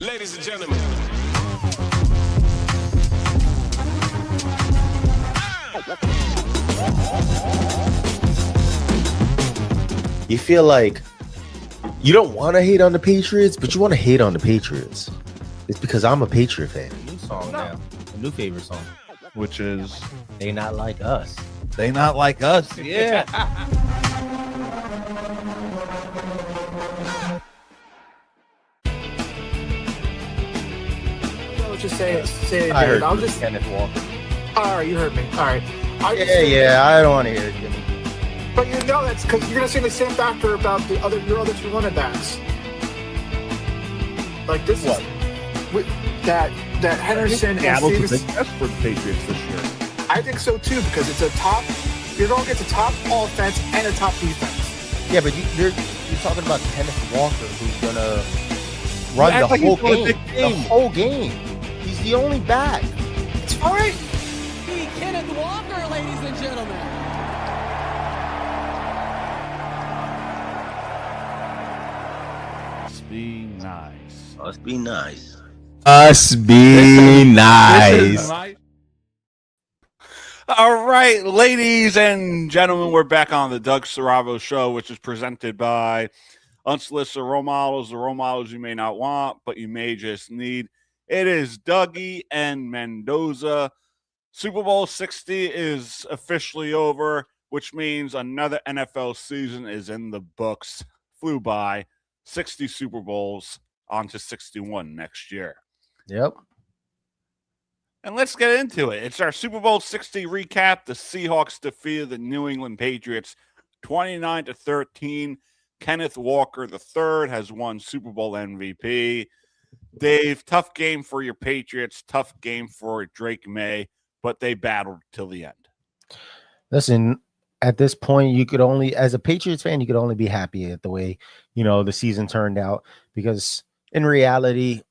Ladies and gentlemen. You feel like you don't want to hate on the Patriots, but you want to hate on the Patriots. It's because I'm a Patriot fan. New song now. A new favorite song. Which is They Not Like Us. They Not Like Us. Yeah. Just say it. I heard I'll just. Kenneth Walker. All right, you heard me. All right. Yeah, I don't want to hear it, Jimmy. But you know that's because you're gonna say the same factor about your other two running backs. Like this What? is that Henderson and Seattle's a Stevens. big test for the Patriots this year. I think so too because it's a top. You're going against a top offense and a top defense. Yeah, but you're talking about Kenneth Walker, who's gonna run act the like whole he's doing a game. big The game. whole game. He's the only back. It's fine. Kenneth Walker, ladies and gentlemen. Must be nice. Must be nice. Us be nice. All right, ladies and gentlemen, we're back on the Doug Saravo Show, which is presented by Unsolicited Role Models, the role models you may not want, but you may just need. It is Dougie and Mendoza. Super Bowl 60 is officially over, which means another NFL season is in the books. Flew by 60 Super Bowls on to 61 next year. Yep. And let's get into it. It's our Super Bowl 60 recap. The Seahawks defeated the New England Patriots 29-13. Kenneth Walker III has won Super Bowl MVP. Dave, tough game for your Patriots, tough game for Drake May, but they battled till the end. Listen, at this point, you could only, as a Patriots fan, you could only be happy at the way, the season turned out, because in reality,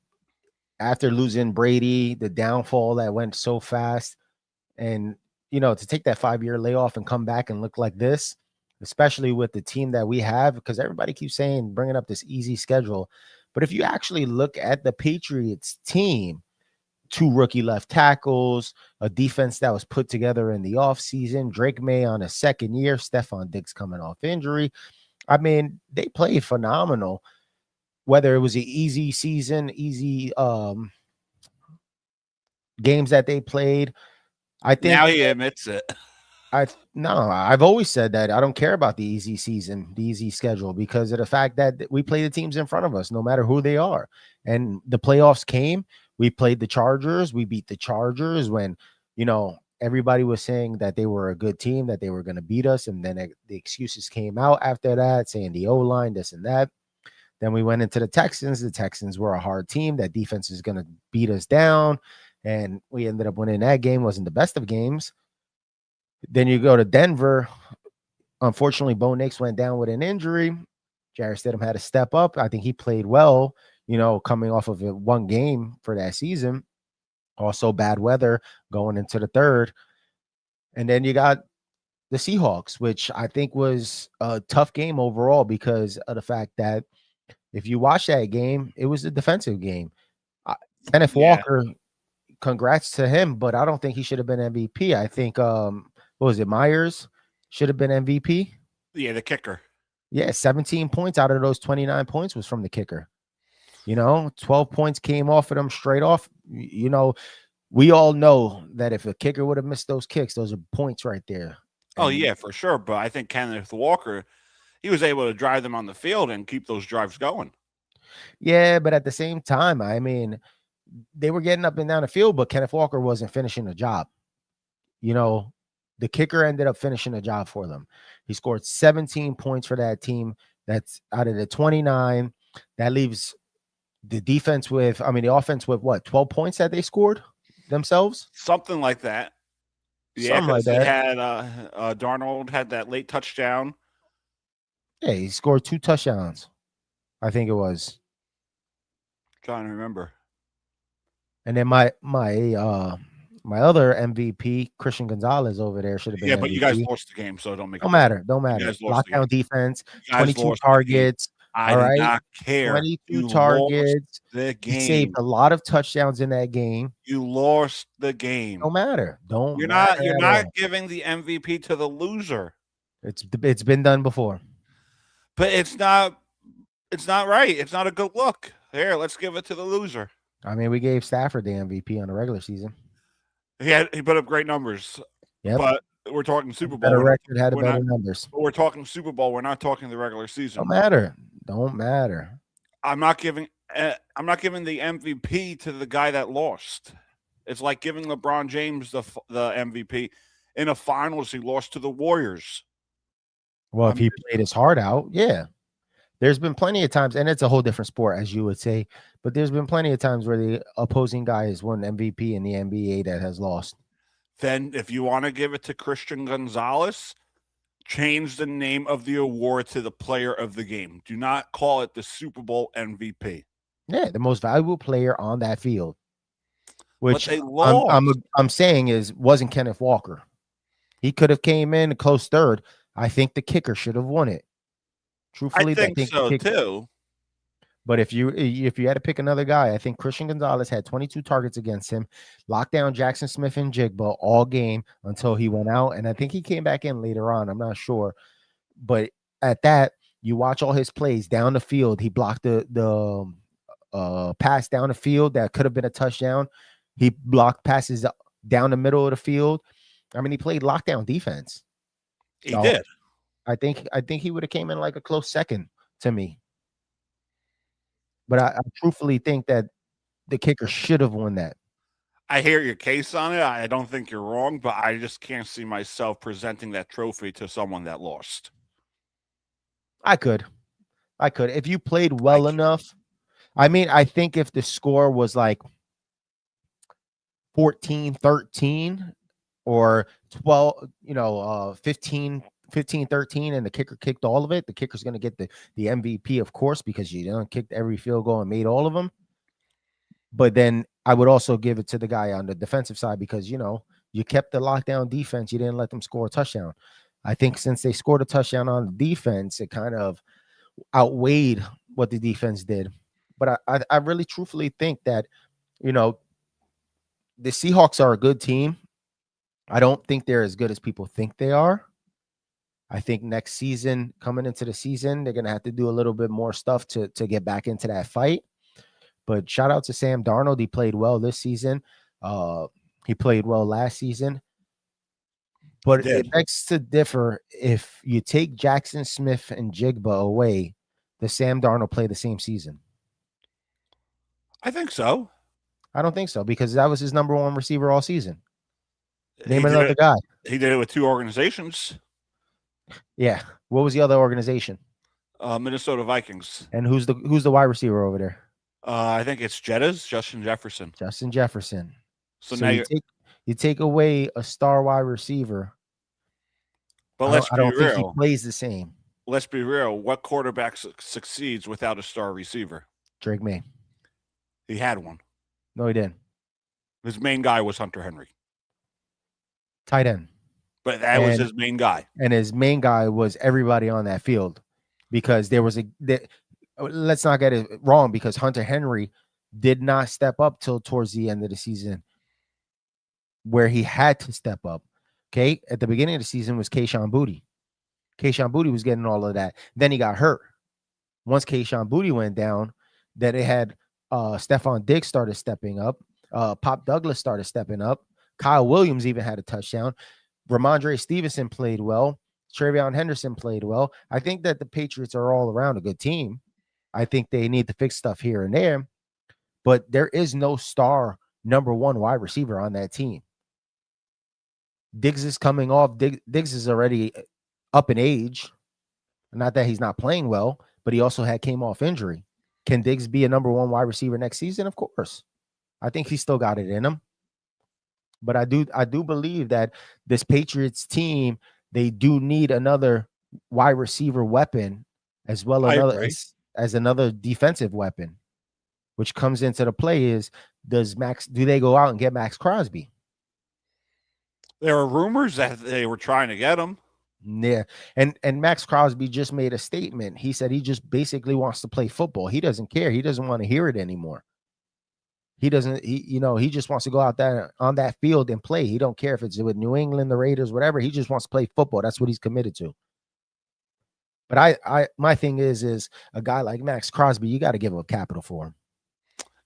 after losing Brady, the downfall that went so fast, and, to take that 5-year layoff and come back and look like this, especially with the team that we have, because everybody keeps saying, bringing up this easy schedule. But if you actually look at the Patriots team, 2 rookie left tackles, a defense that was put together in the offseason, Drake May on a second year, Stephon Diggs coming off injury. I mean, they played phenomenal. Whether it was an easy season, easy games that they played, I think Now he admits it. I've always said that I don't care about the easy season, the easy schedule, because of the fact that we play the teams in front of us, no matter who they are. And the playoffs came. We played the Chargers. We beat the Chargers when, everybody was saying that they were a good team, that they were going to beat us. And then the excuses came out after that, saying the O-line, this and that. Then we went into the Texans. The Texans were a hard team. That defense is going to beat us down. And we ended up winning that game. Wasn't the best of games. Then you go to Denver. Unfortunately, Bo Nix went down with an injury. Jarrett Stidham had to step up. I think he played well, coming off of one game for that season. Also bad weather going into the third. And then you got the Seahawks, which I think was a tough game overall because of the fact that if you watch that game, it was a defensive game. Kenneth Walker, congrats to him, but I don't think he should have been MVP. I think what was it? Myers should have been MVP. Yeah, the kicker. Yeah, 17 points out of those 29 points was from the kicker. 12 points came off of them straight off. We all know that if a kicker would have missed those kicks, those are points right there. Oh, yeah, for sure. But I think Kenneth Walker, he was able to drive them on the field and keep those drives going. Yeah, but at the same time, I mean, they were getting up and down the field, but Kenneth Walker wasn't finishing the job. The kicker ended up finishing the job for them. He scored 17 points for that team. That's out of the 29. That leaves the offense with what, 12 points that they scored themselves? Something like that. Yeah, because they had Darnold had that late touchdown. Yeah, he scored 2 touchdowns. I think it was. Trying to remember. And then my other MVP, Christian Gonzalez over there, should have been. Yeah, MVP. but you guys lost the game, so don't matter. Don't matter. Lockdown defense, 22 targets, I All do right. not care. 22 You lost targets. the He saved game. a lot of touchdowns in that game. You lost the game. Don't matter. Don't You're matter at not all. giving the MVP to the loser. It's been done before. But it's not right. It's not a good look. Here, let's give it to the loser. I mean, we gave Stafford the MVP on the regular season. He put up great numbers. Yep. But we're talking Super Bowl. Better record had better numbers. We're talking Super Bowl. We're not talking the regular season. Don't matter. Don't matter. I'm not giving the MVP to the guy that lost. It's like giving LeBron James the MVP in a finals. He lost to the Warriors. Well, if he played his heart out, yeah. There's been plenty of times, and it's a whole different sport, as you would say, but there's been plenty of times where the opposing guy has won MVP in the NBA that has lost. Then if you want to give it to Christian Gonzalez, change the name of the award to the player of the game. Do not call it the Super Bowl MVP. Yeah, the most valuable player on that field. Which they lost. I'm saying wasn't Kenneth Walker. He could have came in a close third. I think the kicker should have won it. Truthfully, I think so too. But if you had to pick another guy, I think Christian Gonzalez had 22 targets against him, locked down Jackson Smith and Jigba all game until he went out, and I think he came back in later on. I'm not sure, but at that, you watch all his plays down the field. He blocked the pass down the field that could have been a touchdown. He blocked passes down the middle of the field. I mean, he played lockdown defense. He did. I think he would have came in like a close second to me. But I truthfully think that the kicker should have won that. I hear your case on it. I don't think you're wrong, but I just can't see myself presenting that trophy to someone that lost. I could. If you played well enough. I mean, I think if the score was like 14-13 or 15-13 and the kicker kicked all of it, the kicker's going to get the MVP, of course, because you kicked every field goal and made all of them. But then I would also give it to the guy on the defensive side because, you kept the lockdown defense. You didn't let them score a touchdown. I think since they scored a touchdown on the defense, it kind of outweighed what the defense did. But I really truthfully think that, the Seahawks are a good team. I don't think they're as good as people think they are. I think next season, coming into the season, they're going to have to do a little bit more stuff to get back into that fight. But shout out to Sam Darnold. He played well this season. He played well last season. But it begs to differ. If you take Jackson Smith and Jigba away, does Sam Darnold play the same season? I think so. I don't think so because that was his number one receiver all season. Name another guy. He did it with two organizations. Yeah. What was the other organization? Minnesota Vikings. And who's the wide receiver over there? I think it's Justin Jefferson. Justin Jefferson. So now you take away a star wide receiver. But I don't think he plays the same. Let's be real. What quarterback succeeds without a star receiver? Drake May. He had one. No, he didn't. His main guy was Hunter Henry. Tight end. But that was his main guy. And his main guy was everybody on that field because let's not get it wrong because Hunter Henry did not step up till towards the end of the season where he had to step up. Okay. At the beginning of the season was Kayshon Boutte. Kayshon Boutte was getting all of that. Then he got hurt. Once Kayshon Boutte went down, then it had Stephon Diggs started stepping up. Pop Douglas started stepping up. Kyle Williams even had a touchdown. Ramondre Stevenson played well. Travion Henderson played well. I think that the Patriots are all around a good team. I think they need to fix stuff here and there, but there is no star number one wide receiver on that team. Diggs is coming off. Diggs is already up in age. Not that he's not playing well, but he also came off injury. Can Diggs be a number one wide receiver next season? Of course. I think he's still got it in him. But I do believe that this Patriots team, they do need another wide receiver weapon as well as another defensive weapon, which comes into the play is do they go out and get Max Crosby? There are rumors that they were trying to get him. Yeah. And Max Crosby just made a statement. He said he just basically wants to play football. He doesn't care. He doesn't want to hear it anymore. He doesn't, he just wants to go out there on that field and play. He don't care if it's with New England, the Raiders, whatever. He just wants to play football. That's what he's committed to. But my thing is a guy like Max Crosby, you got to give up capital for him.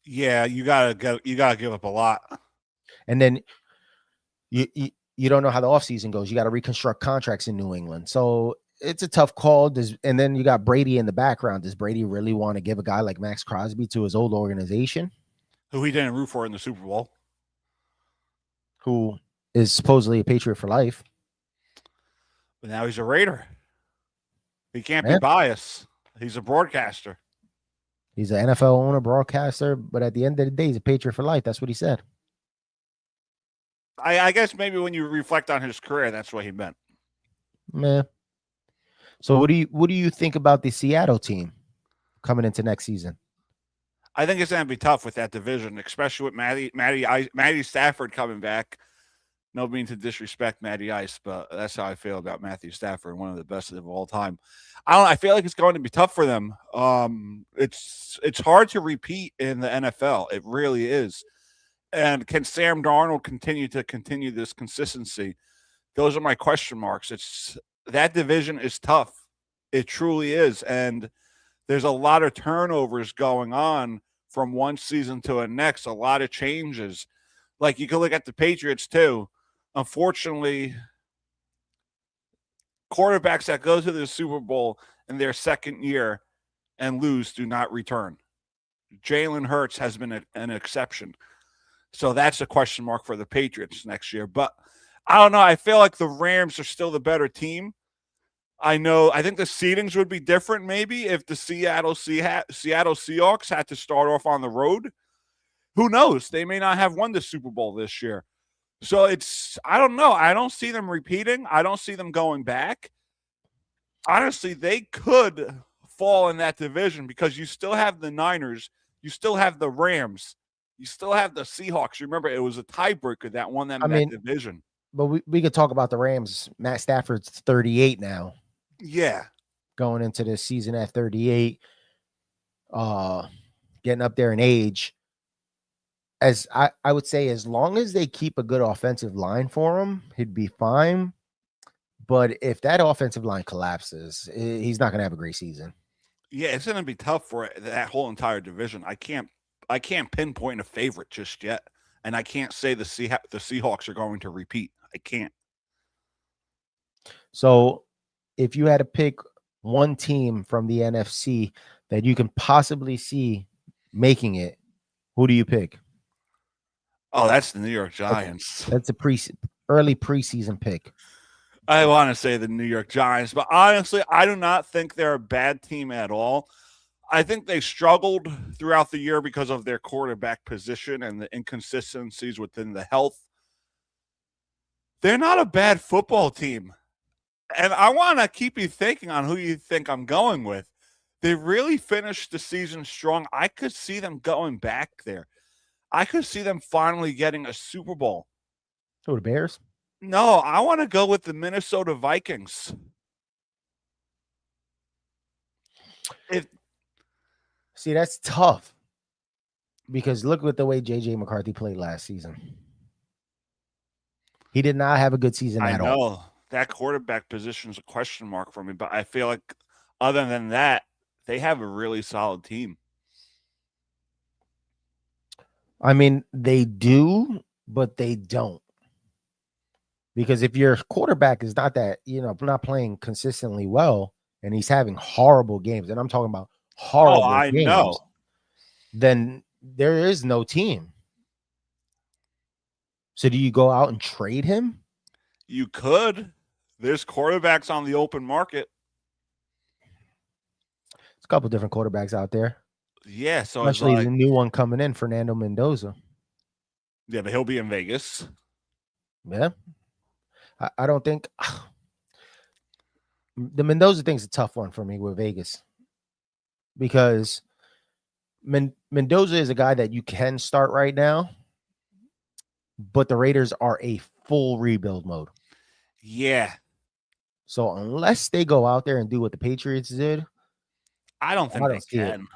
Yeah, you gotta give up a lot. And then you don't know how the offseason goes. You got to reconstruct contracts in New England. So it's a tough call. And then you got Brady in the background. Does Brady really want to give a guy like Max Crosby to his old organization? Who he didn't root for in the Super Bowl. Who is supposedly a Patriot for life. But now he's a Raider. He can't be biased. He's a broadcaster. He's an NFL owner, broadcaster. But at the end of the day, he's a Patriot for life. That's what he said. I guess maybe when you reflect on his career, that's what he meant. Man. So what do you think about the Seattle team coming into next season? I think it's going to be tough with that division, especially with Matty Stafford coming back. No mean to disrespect Matty Ice, but that's how I feel about Matthew Stafford, one of the best of all time. I feel like it's going to be tough for them. It's hard to repeat in the NFL. It really is. And can Sam Darnold continue this consistency? Those are my question marks. That division is tough. It truly is. And there's a lot of turnovers going on from one season to the next, a lot of changes. Like you can look at the Patriots too. Unfortunately, quarterbacks that go to the Super Bowl in their second year and lose do not return. Jalen Hurts has been an exception. So that's a question mark for the Patriots next year. But I don't know. I feel like the Rams are still the better team. I think the seedings would be different maybe if the Seattle Seahawks had to start off on the road. Who knows? They may not have won the Super Bowl this year. So I don't know. I don't see them repeating. I don't see them going back. Honestly, they could fall in that division because you still have the Niners. You still have the Rams. You still have the Seahawks. Remember, it was a tiebreaker that won them that division. But we could talk about the Rams. Matt Stafford's 38 now. Yeah. Going into this season at 38, getting up there in age. As I would say, as long as they keep a good offensive line for him, he'd be fine. But if that offensive line collapses, he's not going to have a great season. Yeah, it's going to be tough for that whole entire division. I can't pinpoint a favorite just yet, and I can't say the Seahawks are going to repeat. I can't. So, if you had to pick one team from the NFC that you can possibly see making it, who do you pick? Oh, that's the New York Giants. That's a early preseason pick. I want to say the New York Giants, but honestly, I do not think they're a bad team at all. I think they struggled throughout the year because of their quarterback position and the inconsistencies within the health. They're not a bad football team. And I want to keep you thinking on who you think I'm going with. They really finished the season strong. I could see them going back there. I could see them finally getting a Super Bowl. Who, the Bears? No, I want to go with the Minnesota Vikings. See, that's tough because look at the way J.J. McCarthy played last season. He did not have a good season at all. I know. That quarterback position is a question mark for me, but I feel like other than that, they have a really solid team. I mean, they do, but they don't. Because if your quarterback is not playing consistently well, and he's having horrible games, and I'm talking about horrible games, know. Then there is no team. So do you go out and trade him? You could. There's quarterbacks on the open market. There's a couple different quarterbacks out there. Yeah, so especially the new one coming in, Fernando Mendoza. Yeah, but he'll be in Vegas. Yeah. I don't think the Mendoza thing's a tough one for me with Vegas because Mendoza is a guy that you can start right now, but the Raiders are a full rebuild mode. Yeah. So unless they go out there and do what the Patriots did, I don't think I they don't see it. can.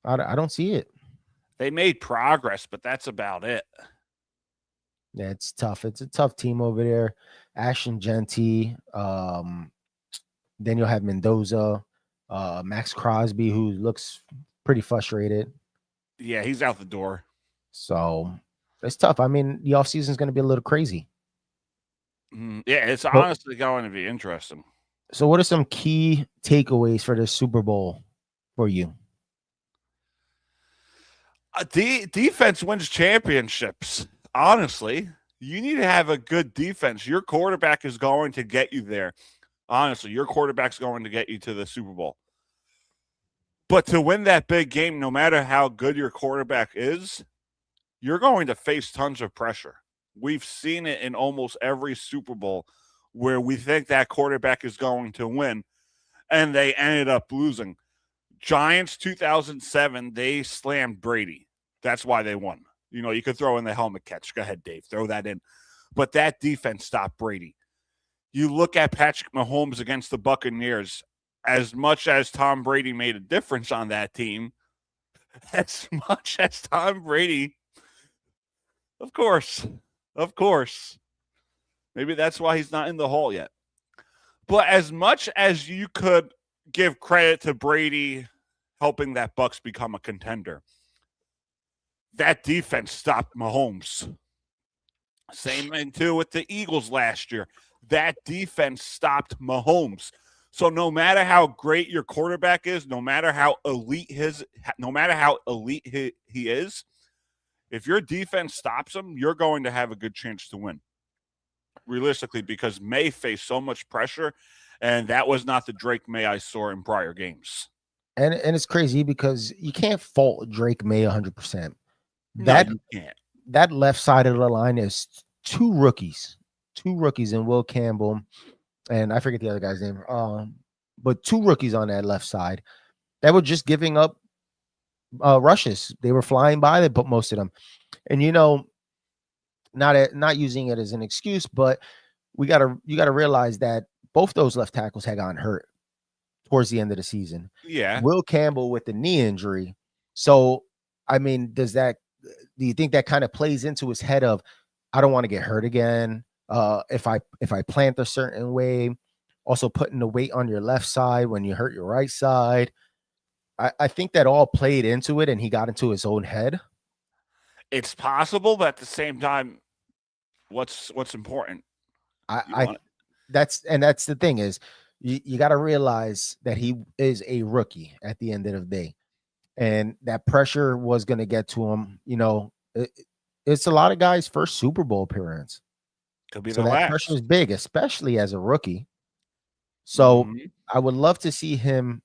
I don't see it. They made progress, but that's about it. Yeah, it's tough. It's a tough team over there. Ashton Genty, then you'll have Mendoza, Max Crosby, who looks pretty frustrated. Yeah, he's out the door. So it's tough. I mean, the offseason is going to be a little crazy. Yeah, it's honestly going to be interesting. So what are some key takeaways for the Super Bowl for you? Defense wins championships. Honestly, you need to have a good defense. Your quarterback is going to get you there. Honestly, your quarterback's going to get you to the Super Bowl. But to win that big game, no matter how good your quarterback is, you're going to face tons of pressure. We've seen it in almost every Super Bowl where we think that quarterback is going to win, and they ended up losing. Giants 2007, they slammed Brady. That's why they won. You know, you could throw in the helmet catch. Go ahead, Dave. Throw that in. But that defense stopped Brady. You look at Patrick Mahomes against the Buccaneers, as much as Tom Brady made a difference on that team, as much as Tom Brady, of course. Maybe that's why he's not in the Hall yet. But as much as you could give credit to Brady helping that Bucs become a contender, that defense stopped Mahomes. Same thing, too, with the Eagles last year. That defense stopped Mahomes. So no matter how great your quarterback is, no matter how elite he is, if your defense stops him, you're going to have a good chance to win. Realistically, because May faced so much pressure, and that was not the Drake May I saw in prior games. And it's crazy because you can't fault Drake May 100%. No, you can't. That left side of the line is two rookies in Will Campbell, and I forget the other guy's name. But two rookies on that left side that were just giving up rushes. They were flying by. They put most of them, and you know, not using it as an excuse, but you gotta realize that both those left tackles had gotten hurt towards the end of the season. Yeah. Will Campbell with the knee injury. So, I mean, do you think that kind of plays into his head of, I don't want to get hurt again? If I plant a certain way, also putting the weight on your left side when you hurt your right side. I think that all played into it, and he got into his own head. It's possible, but at the same time, what's important? That's the thing is, you got to realize that he is a rookie at the end of the day, and that pressure was going to get to him. You know, it's a lot of guys' first Super Bowl appearance. Could be so the that last. pressure is big, especially as a rookie. So I would love to see him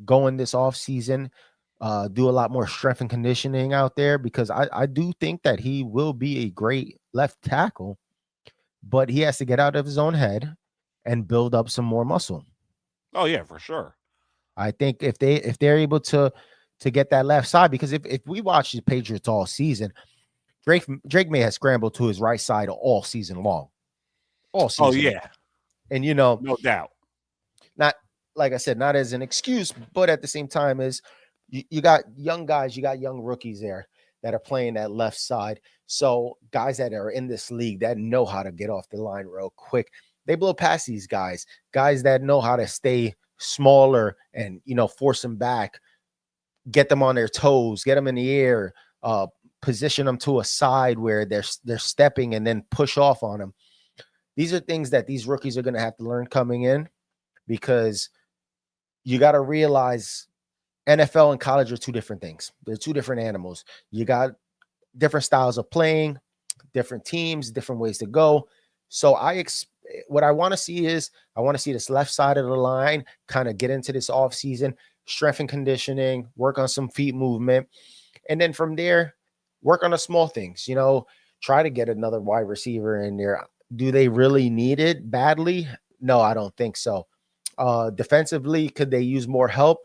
go in this offseason, do a lot more strength and conditioning out there, because I do think that he will be a great left tackle, but he has to get out of his own head and build up some more muscle. Oh yeah, for sure. I think if they're able to get that left side, because if we watch the Patriots all season, Drake May has scrambled to his right side all season long. All season. Oh yeah. And you know, no doubt. Not, like I said, not as an excuse, but at the same time, is you got young guys, you got young rookies there that are playing that left side. So guys that are in this league that know how to get off the line real quick, they blow past these guys that know how to stay smaller and, you know, force them back, get them on their toes, get them in the air, position them to a side where they're stepping and then push off on them. These are things that these rookies are going to have to learn coming in, because you got to realize NFL and college are two different things. They're two different animals. You got different styles of playing, different teams, different ways to go. So what I want to see is, I want to see this left side of the line kind of get into this offseason, strength and conditioning, work on some feet movement. And then from there, work on the small things, you know, try to get another wide receiver in there. Do they really need it badly? No, I don't think so. Defensively, could they use more help?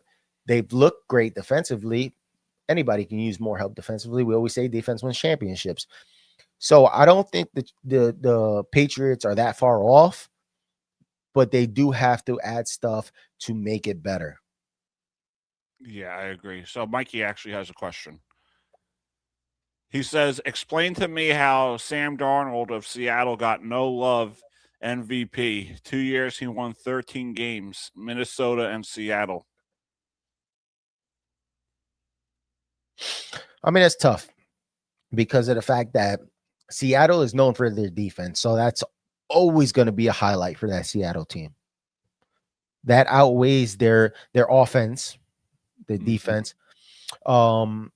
They've looked great defensively. Anybody can use more help defensively. We always say defense wins championships. So I don't think that the Patriots are that far off. but they do have to add stuff to make it better. Yeah, I agree. So Mikey actually has a question. He says, explain to me how Sam Darnold of Seattle got no love MVP. 2 years he won 13 games, Minnesota and Seattle. I mean, it's tough because of the fact that Seattle is known for their defense. So that's always going to be a highlight for that Seattle team. That outweighs their offense, the defense. Like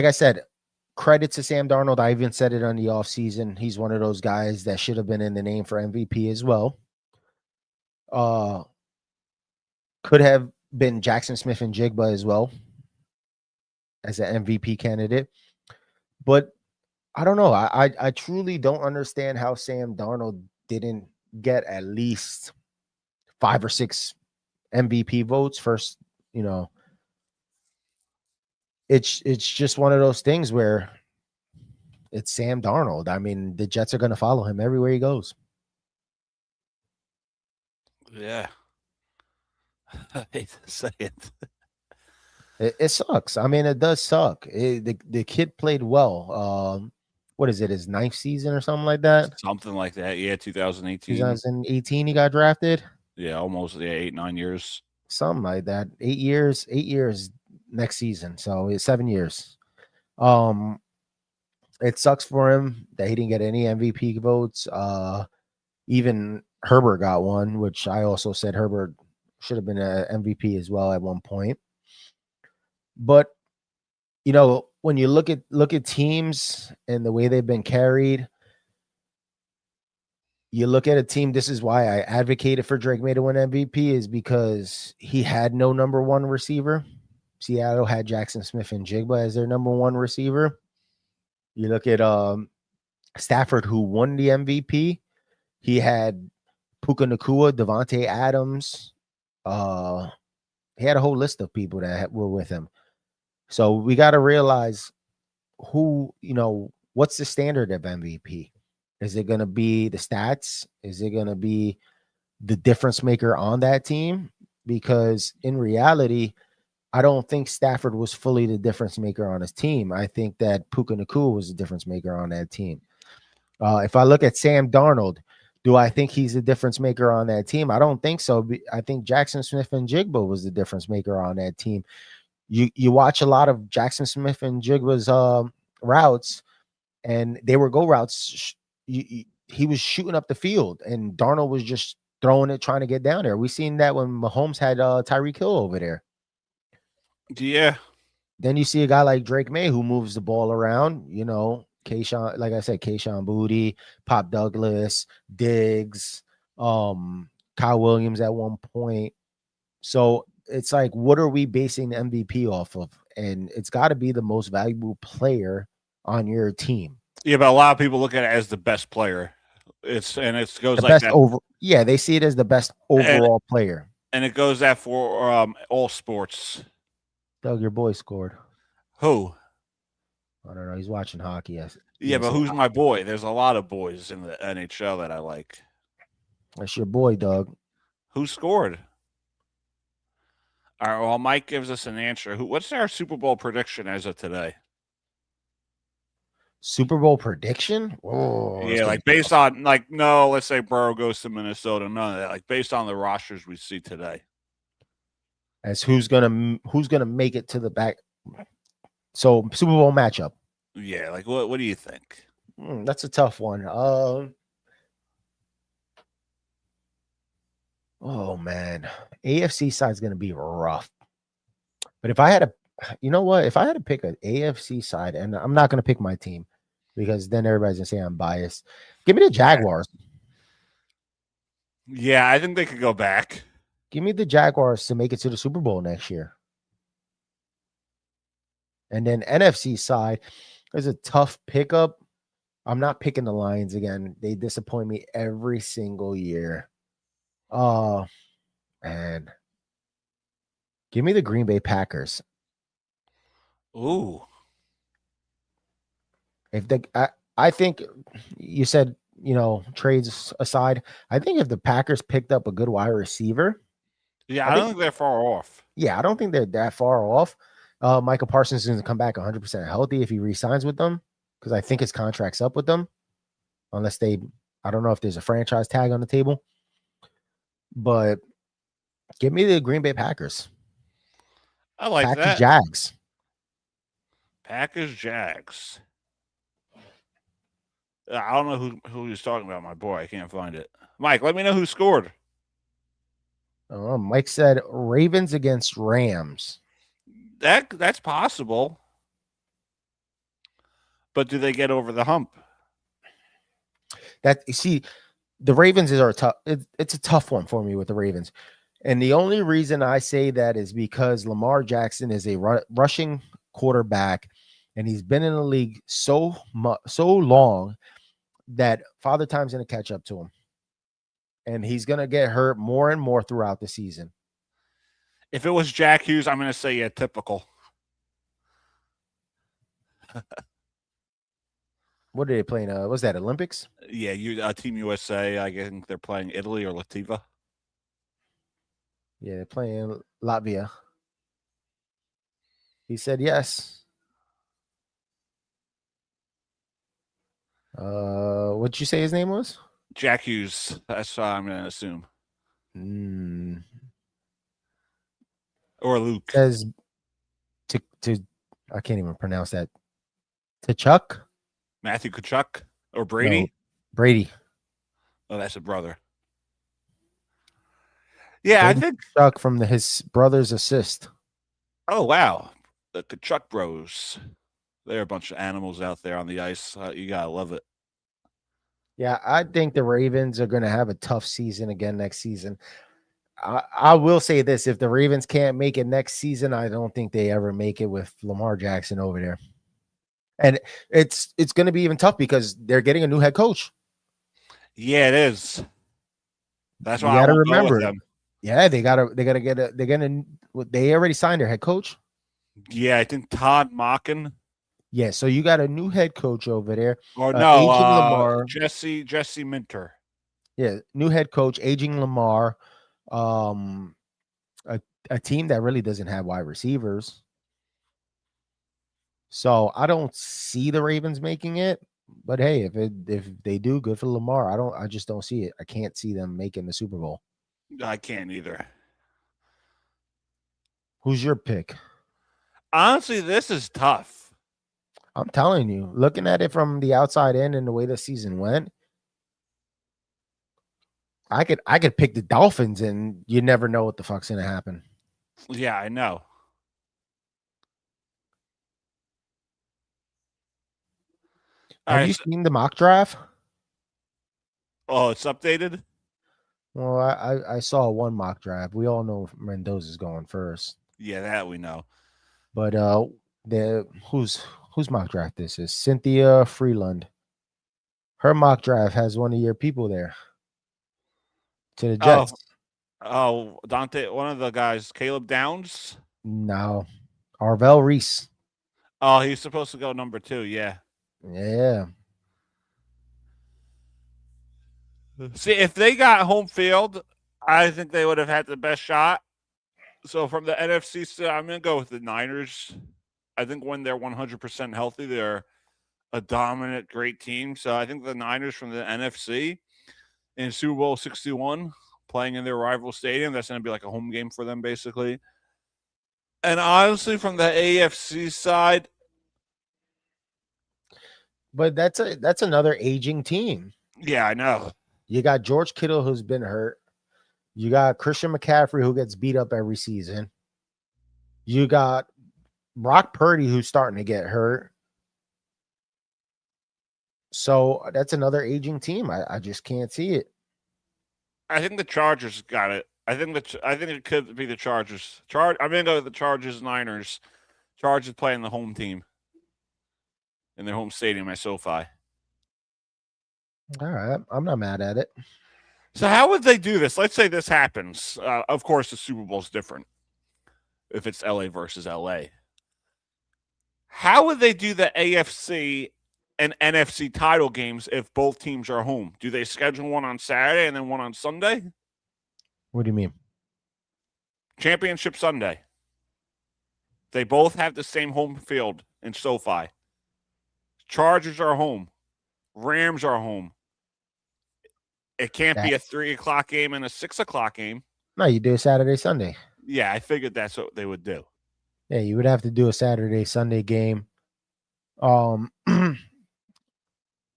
I said, credit to Sam Darnold. I even said it on the offseason. He's one of those guys that should have been in the name for MVP as well. Could have been Jackson Smith and Jigba as well as an MVP candidate. But I don't know. I truly don't understand how Sam Darnold didn't get at least 5 or 6 MVP votes first. You know, it's just one of those things where it's Sam Darnold. I mean, the Jets are going to follow him everywhere he goes. Yeah. I hate to say it. It sucks. I mean, it does suck. The kid played well. What is it? His 9th season or something like that? Something like that. Yeah, 2018. 2018 he got drafted. Yeah, almost 8-9 years. Something like that. 8 years. 8 years next season. So it's 7 years. It sucks for him that he didn't get any MVP votes. Even Herbert got one, which I also said Herbert should have been an MVP as well at one point. But you know, when you look at teams and the way they've been carried, you look at a team. This is why I advocated for Drake May to win MVP, is because he had no number one receiver. Seattle had Jackson Smith and Jigba as their number one receiver. You look at Stafford, who won the MVP. He had Puka Nacua, Devontae Adams. He had a whole list of people that were with him. So we got to realize who, you know, what's the standard of MVP? Is it going to be the stats? Is it going to be the difference maker on that team? Because in reality, I don't think Stafford was fully the difference maker on his team. I think that Puka Nacua was the difference maker on that team. If I look at Sam Darnold, do I think he's the difference maker on that team? I don't think so. I think Jackson Smith and Jigba was the difference maker on that team. You watch a lot of Jackson Smith and Jigba's routes, and they were go routes. He was shooting up the field, and Darnold was just throwing it, trying to get down there. We seen that when Mahomes had Tyreek Hill over there. Yeah. Then you see a guy like Drake May who moves the ball around, you know, Kayshawn, like I said, Kayshawn Boutte, Pop Douglas, Diggs, Kyle Williams at one point. So it's like, what are we basing the MVP off of? And it's got to be the most valuable player on your team. Yeah, but a lot of people look at it as the best player. It goes The like best that. Yeah, they see it as the best overall player. And it goes that for all sports. Doug, your boy scored. Who? I don't know. He's watching hockey. Yes. Yeah, but who's my boy? There's a lot of boys in the NHL that I like. That's your boy, Doug. Who scored? All right, well, Mike gives us an answer. What's our Super Bowl prediction as of today? Super Bowl prediction? Oh, yeah, like based on let's say Burrow goes to Minnesota. None of that. Like based on the rosters we see today. As who's gonna make it to the back? So Super Bowl matchup. Yeah, like what do you think? That's a tough one. Oh man, AFC side is gonna be rough. But if I had to pick an AFC side, and I'm not gonna pick my team because then everybody's gonna say I'm biased. Give me the Jaguars. Yeah, I think they could go back. Give me the Jaguars to make it to the Super Bowl next year. And then NFC side, there's a tough pickup. I'm not picking the Lions again. They disappoint me every single year. Oh, man. Give me the Green Bay Packers. Ooh. I think you said trades aside, I think if the Packers picked up a good wide receiver, Yeah, I don't think they're far off. yeah, I don't think they're that far off. Michael Parsons is going to come back 100% healthy if he re-signs with them, because I think his contract's up with them, unless I don't know if there's a franchise tag on the table. But give me the Green Bay Packers. I like Packers that. Jags. Packers Jags. I don't know who he's talking about, my boy. I can't find it. Mike, let me know who scored. Mike said Ravens against Rams. That's possible. But do they get over the hump? That you see, the Ravens are tough. It's a tough one for me with the Ravens, and the only reason I say that is because Lamar Jackson is a rushing quarterback, and he's been in the league so long that Father Time's going to catch up to him, and he's going to get hurt more and more throughout the season. If it was Jack Hughes, I'm going to say yeah, typical. What are they playing? Was that Olympics? Yeah, Team USA. I think they're playing Italy or Latvia. Yeah, they're playing Latvia. He said yes. What'd you say his name was? Jack Hughes. That's what I'm going to assume. Or Luke. Says to I can't even pronounce that. To Chuck? Matthew Kachuk or Brady? No, Brady. Oh, that's a brother. Yeah, Brady I think Chuck from his brother's assist. Oh, wow. The Kachuk bros. They're a bunch of animals out there on the ice. You got to love it. Yeah, I think the Ravens are going to have a tough season again next season. I will say this. If the Ravens can't make it next season, I don't think they ever make it with Lamar Jackson over there. And it's going to be even tough because they're getting a new head coach. Yeah, it is. That's why you I got to won't go with remember. them. Yeah, they already signed their head coach. Yeah, I think Todd Mockin. Yeah, so you got a new head coach over there. Or no, aging Lamar. Jesse Minter. Yeah, new head coach, aging Lamar. A team that really doesn't have wide receivers. So I don't see the Ravens making it. But hey, if they do, good for Lamar. I just don't see it. I can't see them making the Super Bowl. I can't either. Who's your pick? Honestly, this is tough. I'm telling you, looking at it from the outside in and the way the season went, I could pick the Dolphins, and you never know what the fuck's gonna happen. Yeah, I know. Have you seen the mock draft? Oh, it's updated? Well, I saw one mock draft. We all know Mendoza's going first. Yeah, that we know. But whose mock draft this is? Cynthia Freeland. Her mock draft has one of your people there. To the Jets. Oh, Dante, one of the guys, Caleb Downs? No. Arvell Reese. Oh, he's supposed to go number 2, yeah. Yeah. See, if they got home field, I think they would have had the best shot. So from the NFC side, I'm going to go with the Niners. I think when they're 100% healthy, they're a dominant, great team. So I think the Niners from the NFC in Super Bowl 61, playing in their rival stadium, that's going to be like a home game for them, basically. And honestly, from the AFC side, but that's another aging team. Yeah, I know. You got George Kittle, who's been hurt. You got Christian McCaffrey, who gets beat up every season. You got Brock Purdy, who's starting to get hurt. So that's another aging team. I just can't see it. I think the Chargers got it. I think it could be the Chargers. I'm gonna go with the Chargers Niners. Chargers playing the home team in their home stadium at SoFi. All right, I'm not mad at it. So how would they do this? Let's say this happens. Of course, the Super Bowl is different if it's LA versus LA. How would they do the AFC and NFC title games if both teams are home? Do they schedule one on Saturday and then one on Sunday? What do you mean? Championship Sunday. They both have the same home field in SoFi. Chargers are home. Rams are home. It can't be a 3 o'clock game and a 6 o'clock game. No, you do a Saturday, Sunday. Yeah, I figured that's what they would do. Yeah, you would have to do a Saturday, Sunday game. That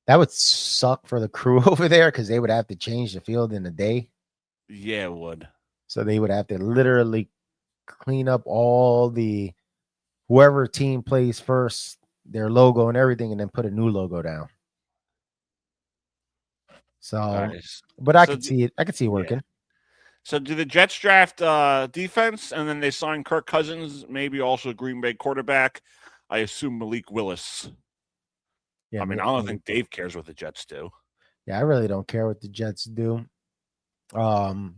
would suck for the crew over there because they would have to change the field in a day. Yeah, it would. So they would have to literally clean up all the whoever team plays first, their logo and everything, and then put a new logo down. So, Nice. but I So could see it. I could see it working. Yeah. So do the Jets draft defense and then they sign Kirk Cousins, maybe also Green Bay quarterback? I assume Malik Willis. Yeah, I mean, I don't think Dave cares what the Jets do. Yeah, I really don't care what the Jets do. The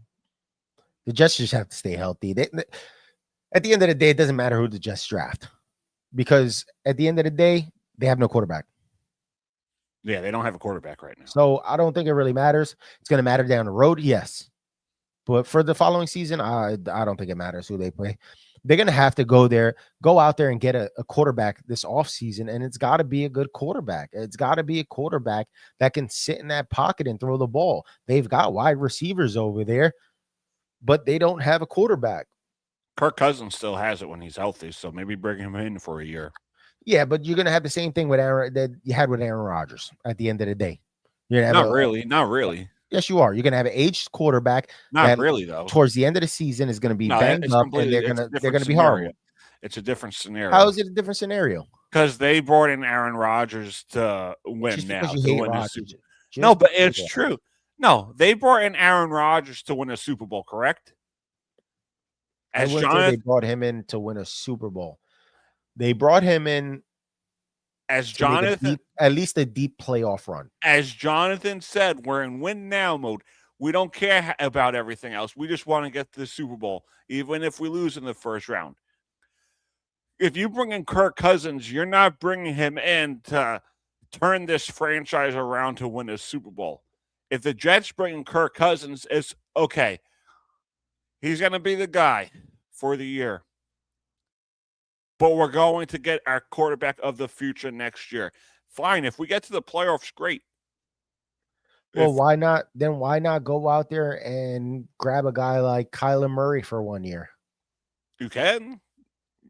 Jets just have to stay healthy. At the end of the day, it doesn't matter who the Jets draft because at the end of the day, they have no quarterback. Yeah, they don't have a quarterback right now. So I don't think it really matters. It's going to matter down the road, yes. But for the following season, I don't think it matters who they play. They're going to have to go out there and get a quarterback this offseason, and it's got to be a good quarterback. It's got to be a quarterback that can sit in that pocket and throw the ball. They've got wide receivers over there, but they don't have a quarterback. Kirk Cousins still has it when he's healthy, so maybe bring him in for a year. Yeah, but you're going to have the same thing with Aaron that you had with Aaron Rodgers at the end of the day. Not really. Yes, you are. You're going to have an aged quarterback. Not really, though. Towards the end of the season is going to be banged up, and they're going to be horrible. It's a different scenario. How is it a different scenario? Because they brought in Aaron Rodgers to win Just now. because you hate Rodgers. No, but it's true. No, they brought in Aaron Rodgers to win a Super Bowl, correct? I wouldn't say they brought him in to win a Super Bowl. They brought him in as Jonathan, at least a deep playoff run. As Jonathan said, we're in win now mode. We don't care about everything else. We just want to get to the Super Bowl, even if we lose in the first round. If you bring in Kirk Cousins, you're not bringing him in to turn this franchise around to win a Super Bowl. If the Jets bring in Kirk Cousins, it's okay. He's going to be the guy for the year. But we're going to get our quarterback of the future next year. Fine. If we get to the playoffs, great. Well, why not? Then why not go out there and grab a guy like Kyler Murray for 1 year? You can.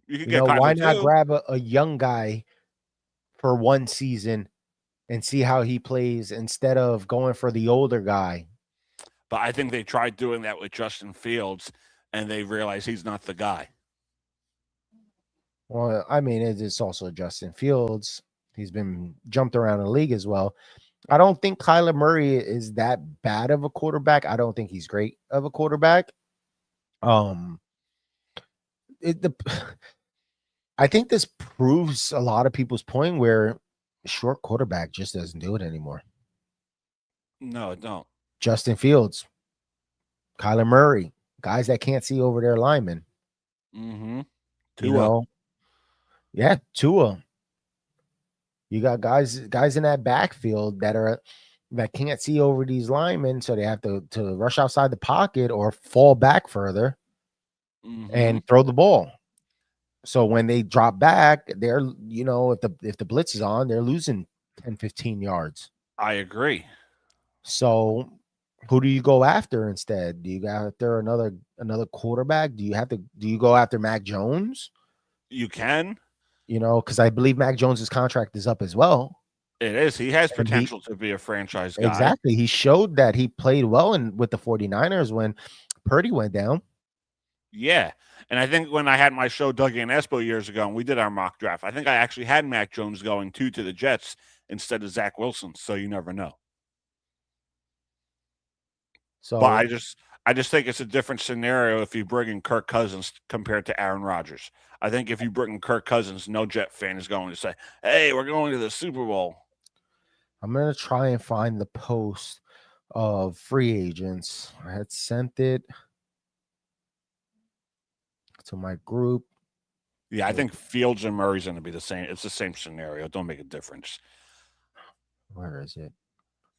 You can get Kyler why not too. grab a young guy for one season and see how he plays instead of going for the older guy? But I think they tried doing that with Justin Fields, and they realized he's not the guy. Well, I mean, it's also Justin Fields. He's been jumped around the league as well. I don't think Kyler Murray is that bad of a quarterback. I don't think he's great of a quarterback. I think this proves a lot of people's point where short quarterback just doesn't do it anymore. No, it don't. Justin Fields, Kyler Murray, guys that can't see over their linemen. Mm-hmm. Yeah, Tua. You got guys in that backfield that can't see over these linemen, so they have to rush outside the pocket or fall back further and throw the ball. So when they drop back, they're if the blitz is on, they're losing 10, 15 yards. I agree. So who do you go after instead? Do you go after another quarterback? Do you go after Mac Jones? You can. Because I believe Mac Jones's contract is up as well. It is. He has potential to be a franchise guy. Exactly. He showed that he played well with the 49ers when Purdy went down. Yeah. And I think when I had my show, Dougie and Espo, years ago, and we did our mock draft, I think I actually had Mac Jones going to the Jets instead of Zach Wilson. So you never know. So, but I just think it's a different scenario if you bring in Kirk Cousins compared to Aaron Rodgers. I think if you bring in Kirk Cousins, no Jet fan is going to say, hey, we're going to the Super Bowl. I'm going to try and find the post of free agents. I had sent it to my group. Yeah, I think Fields and Murray's going to be the same. It's the same scenario. Don't make a difference. Where is it?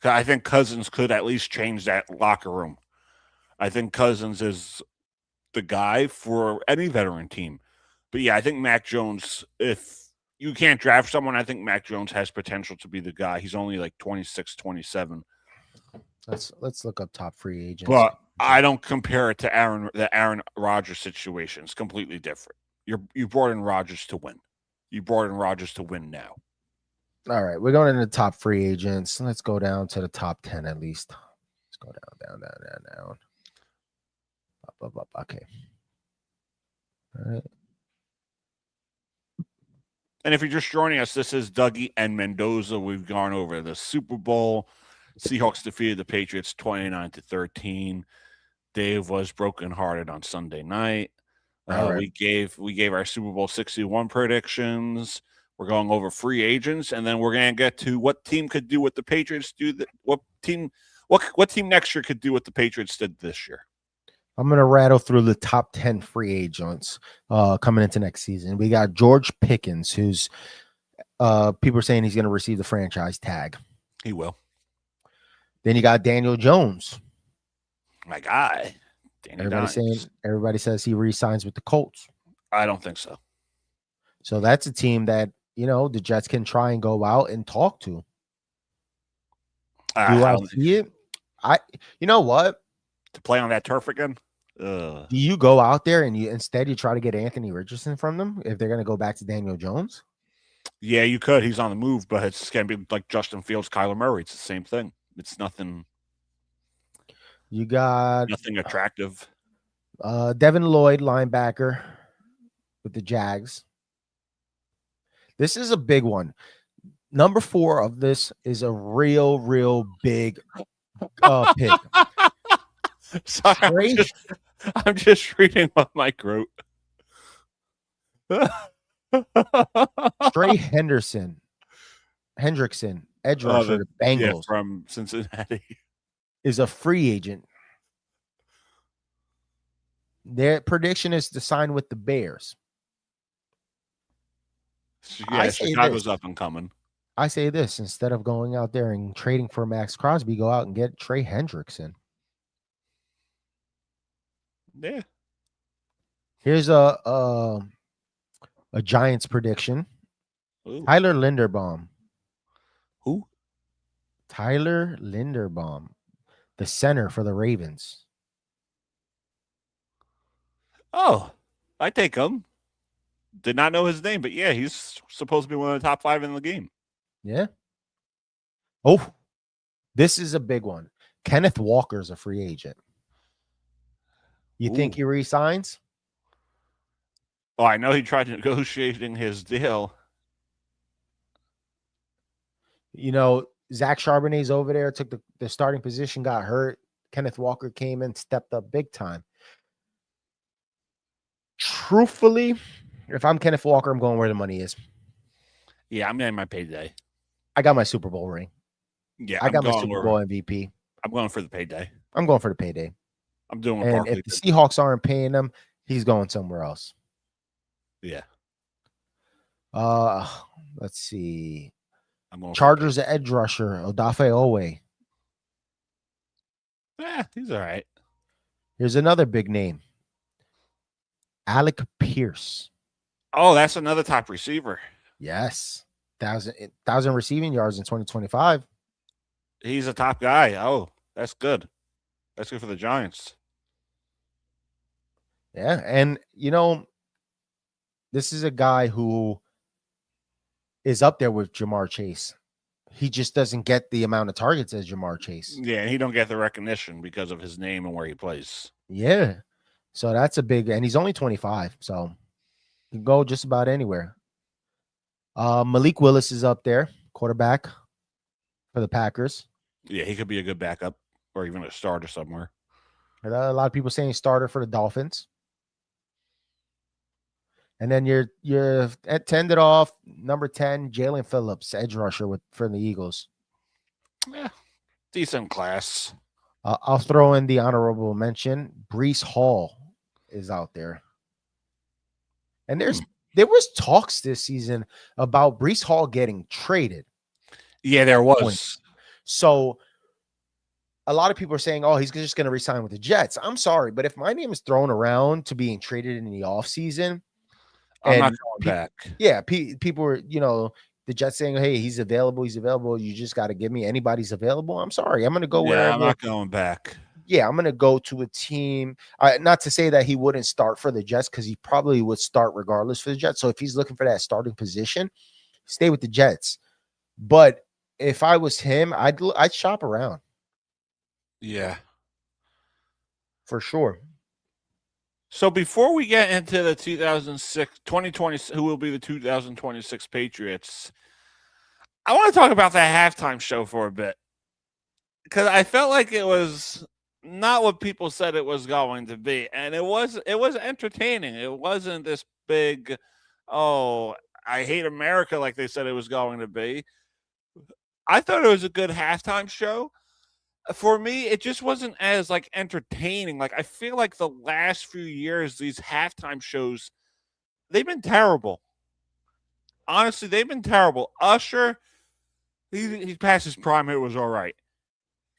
I think Cousins could at least change that locker room. I think Cousins is the guy for any veteran team. But yeah, I think Mac Jones, if you can't draft someone, I think Mac Jones has potential to be the guy. He's only like 26, 27. Let's look up top free agents. But I don't compare it to the Aaron Rodgers situation. It's completely different. You brought in Rodgers to win. You brought in Rodgers to win now. All right, we're going into the top free agents. Let's go down to the top 10 at least. Let's go down. Up. Okay. All right. And if you're just joining us, this is Dougie and Mendoza. We've gone over the Super Bowl. Seahawks defeated the Patriots 29-13. Dave was brokenhearted on Sunday night. Right. We gave our Super Bowl 61 predictions. We're going over free agents, and then we're going to get to what team could do what the Patriots do. What team next year could do what the Patriots did this year? I'm going to rattle through the top 10 free agents coming into next season. We got George Pickens, who's people are saying he's going to receive the franchise tag. He will. Then you got Daniel Jones. My guy. Everybody says he re-signs with the Colts. I don't think so. So that's a team that, the Jets can try and go out and talk to. Do I see it? You know what? To play on that turf again? Do you go out there and you try to get Anthony Richardson from them if they're going to go back to Daniel Jones? Yeah, you could. He's on the move, but it's going to be like Justin Fields, Kyler Murray. It's the same thing. It's nothing. You got nothing attractive. Devin Lloyd, linebacker with the Jags. This is a big one. Number 4 of this is a real big pick. Sorry, I'm just reading what Mike wrote. Trey Hendrickson, edge rusher, the Bengals from Cincinnati, is a free agent. Their prediction is to sign with the Bears. Yeah, Chicago's up and coming. I say this, instead of going out there and trading for Max Crosby, go out and get Trey Hendrickson. Yeah. Here's a Giants prediction. Ooh. Tyler Linderbaum. Who? Tyler Linderbaum, the center for the Ravens. Oh, I take him. Did not know his name, but yeah, he's supposed to be one of the top 5 in the game. Yeah. Oh, this is a big one. Kenneth Walker's a free agent. You think he resigns? Oh, I know he tried negotiating his deal. Zach Charbonnet's over there, took the starting position, got hurt. Kenneth Walker came in, stepped up big time. Truthfully, if I'm Kenneth Walker, I'm going where the money is. Yeah, I'm getting my payday. I got my Super Bowl ring. Yeah, I got my Super Bowl MVP. I'm going for the payday. I'm going for the payday. I'm doing what And Barkley if the did. Seahawks aren't paying him, he's going somewhere else. Yeah. Let's see. I'm going Chargers edge rusher, Odafe Owe. Yeah, he's all right. Here's another big name. Alec Pierce. Oh, that's another top receiver. Yes. 1,000 receiving yards in 2025. He's a top guy. Oh, that's good. That's good for the Giants. Yeah. And, this is a guy who is up there with Jamar Chase. He just doesn't get the amount of targets as Jamar Chase. Yeah, he don't get the recognition because of his name and where he plays. Yeah. So that's a big, and he's only 25. So he can go just about anywhere. Malik Willis is up there, quarterback for the Packers. Yeah, he could be a good backup or even a starter somewhere. A lot of people saying starter for the Dolphins. And then you're tended off number 10, Jalen Phillips, edge rusher for the Eagles. Yeah, decent class. I'll throw in the honorable mention. Breece Hall is out there. And there was talks this season about Breece Hall getting traded. Yeah, there was. points. So a lot of people are saying, oh, he's just going to resign with the Jets. I'm sorry, but if my name is thrown around to being traded in the offseason, I'm not and going back. yeah, people were, the Jets saying, hey, he's available. You just got to give me anybody's available. I'm sorry. I'm going to go Yeah, wherever. I'm not going back. Yeah, I'm going to go to a team. Not to say that he wouldn't start for the Jets, because he probably would start regardless for the Jets. So if he's looking for that starting position, stay with the Jets. But if I was him, I'd shop around Yeah. for sure. So before we get into the 2020, who will be the 2026 Patriots, I want to talk about that halftime show for a bit, because I felt like it was not what people said it was going to be, and it was entertaining. It wasn't this big, oh, I hate America like they said it was going to be. I thought it was a good halftime show. For me, it just wasn't as like entertaining. Like, I feel like the last few years, these halftime shows, they've been terrible. Honestly, they've been terrible. Usher, he passed his prime. It was all right.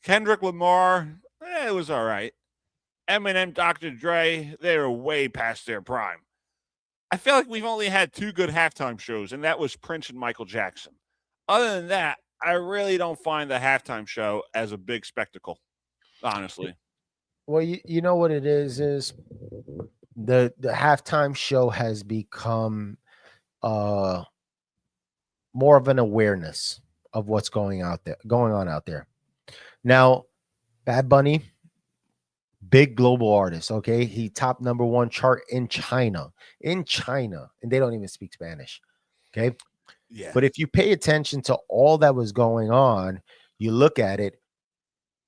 Kendrick Lamar, it was all right. Eminem, Dr. Dre, they were way past their prime. I feel like we've only had 2 good halftime shows, and that was Prince and Michael Jackson. Other than that, I really don't find the halftime show as a big spectacle, honestly. Well, you know what it is the halftime show has become more of an awareness of what's going on out there. Now, Bad Bunny, big global artist, okay? He top #1 chart in China, and they don't even speak Spanish, okay? Yeah. But if you pay attention to all that was going on, you look at it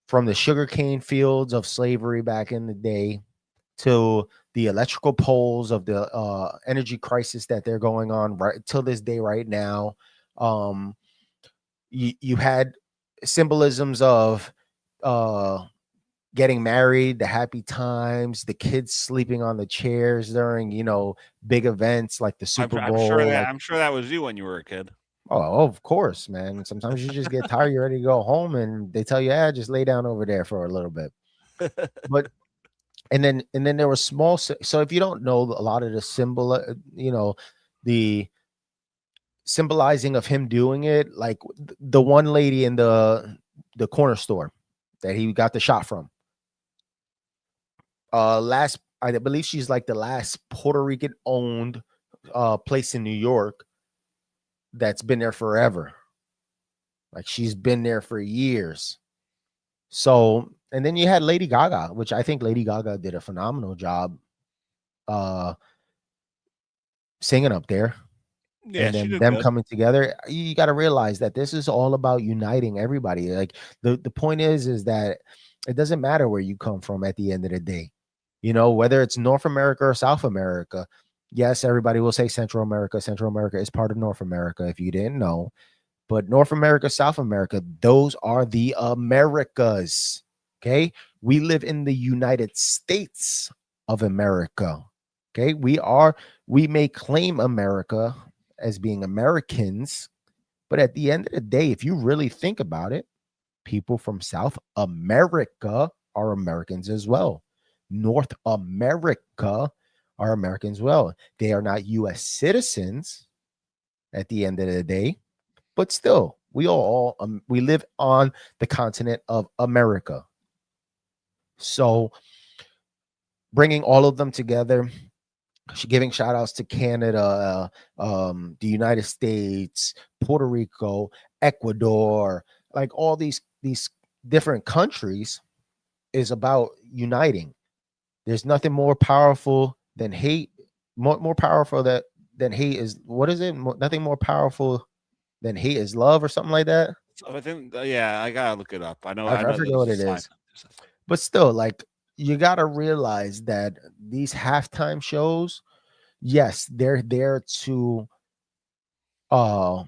from the sugarcane fields of slavery back in the day to the electrical poles of the energy crisis that they're going on right till this day right now. You had symbolisms of getting married, the happy times, the kids sleeping on the chairs during, big events like the Super Bowl. I'm sure that was you when you were a kid. Oh, of course, man. Sometimes you just get tired, you're ready to go home, and they tell you, just lay down over there for a little bit. But and then there was small. So if you don't know a lot of the symbol, the symbolizing of him doing it, like the one lady in the corner store that he got the shot from. I believe she's like the last Puerto Rican owned place in New York that's been there forever. Like, she's been there for years. So, and then you had Lady Gaga, which I think Lady Gaga did a phenomenal job singing up there. Yeah, and then she did them good. coming together. You got to realize that this is all about uniting everybody. Like, the point is that it doesn't matter where you come from at the end of the day. Whether it's North America or South America. Yes, everybody will say Central America. Central America is part of North America, if you didn't know. But North America, South America, those are the Americas. Okay? We live in the United States of America. Okay? We may claim America as being Americans, but at the end of the day, if you really think about it, people from South America are Americans as well. North America are Americans as well. They are not U.S. citizens at the end of the day, but still, we live on the continent of America. So, bringing all of them together, giving shout outs to Canada, the United States, Puerto Rico, Ecuador, like all these different countries, is about uniting. There's nothing more powerful than hate. More powerful than hate is, what is it? Nothing more powerful than hate is love, or something like that. So I think, I gotta look it up. I know. I forget what it is. But still, like, you gotta realize that these halftime shows, yes, they're there to have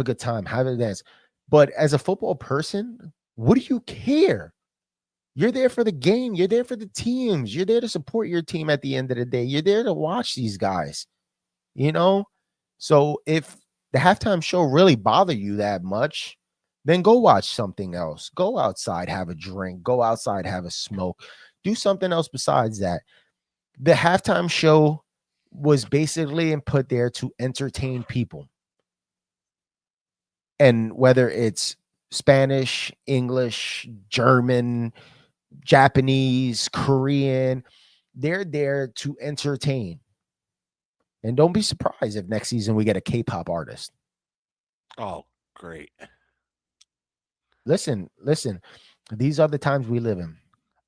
a good time, have a dance. But as a football person, what do you care? You're there for the game. You're there for the teams. You're there to support your team at the end of the day. You're there to watch these guys, So if the halftime show really bother you that much, then go watch something else. Go outside, have a drink. Go outside, have a smoke. Do something else besides that. The halftime show was basically put there to entertain people. And whether it's Spanish, English, German, Japanese, Korean, they're there to entertain. And don't be surprised if next season we get a K-pop artist. Oh, great. Listen, these are the times we live in.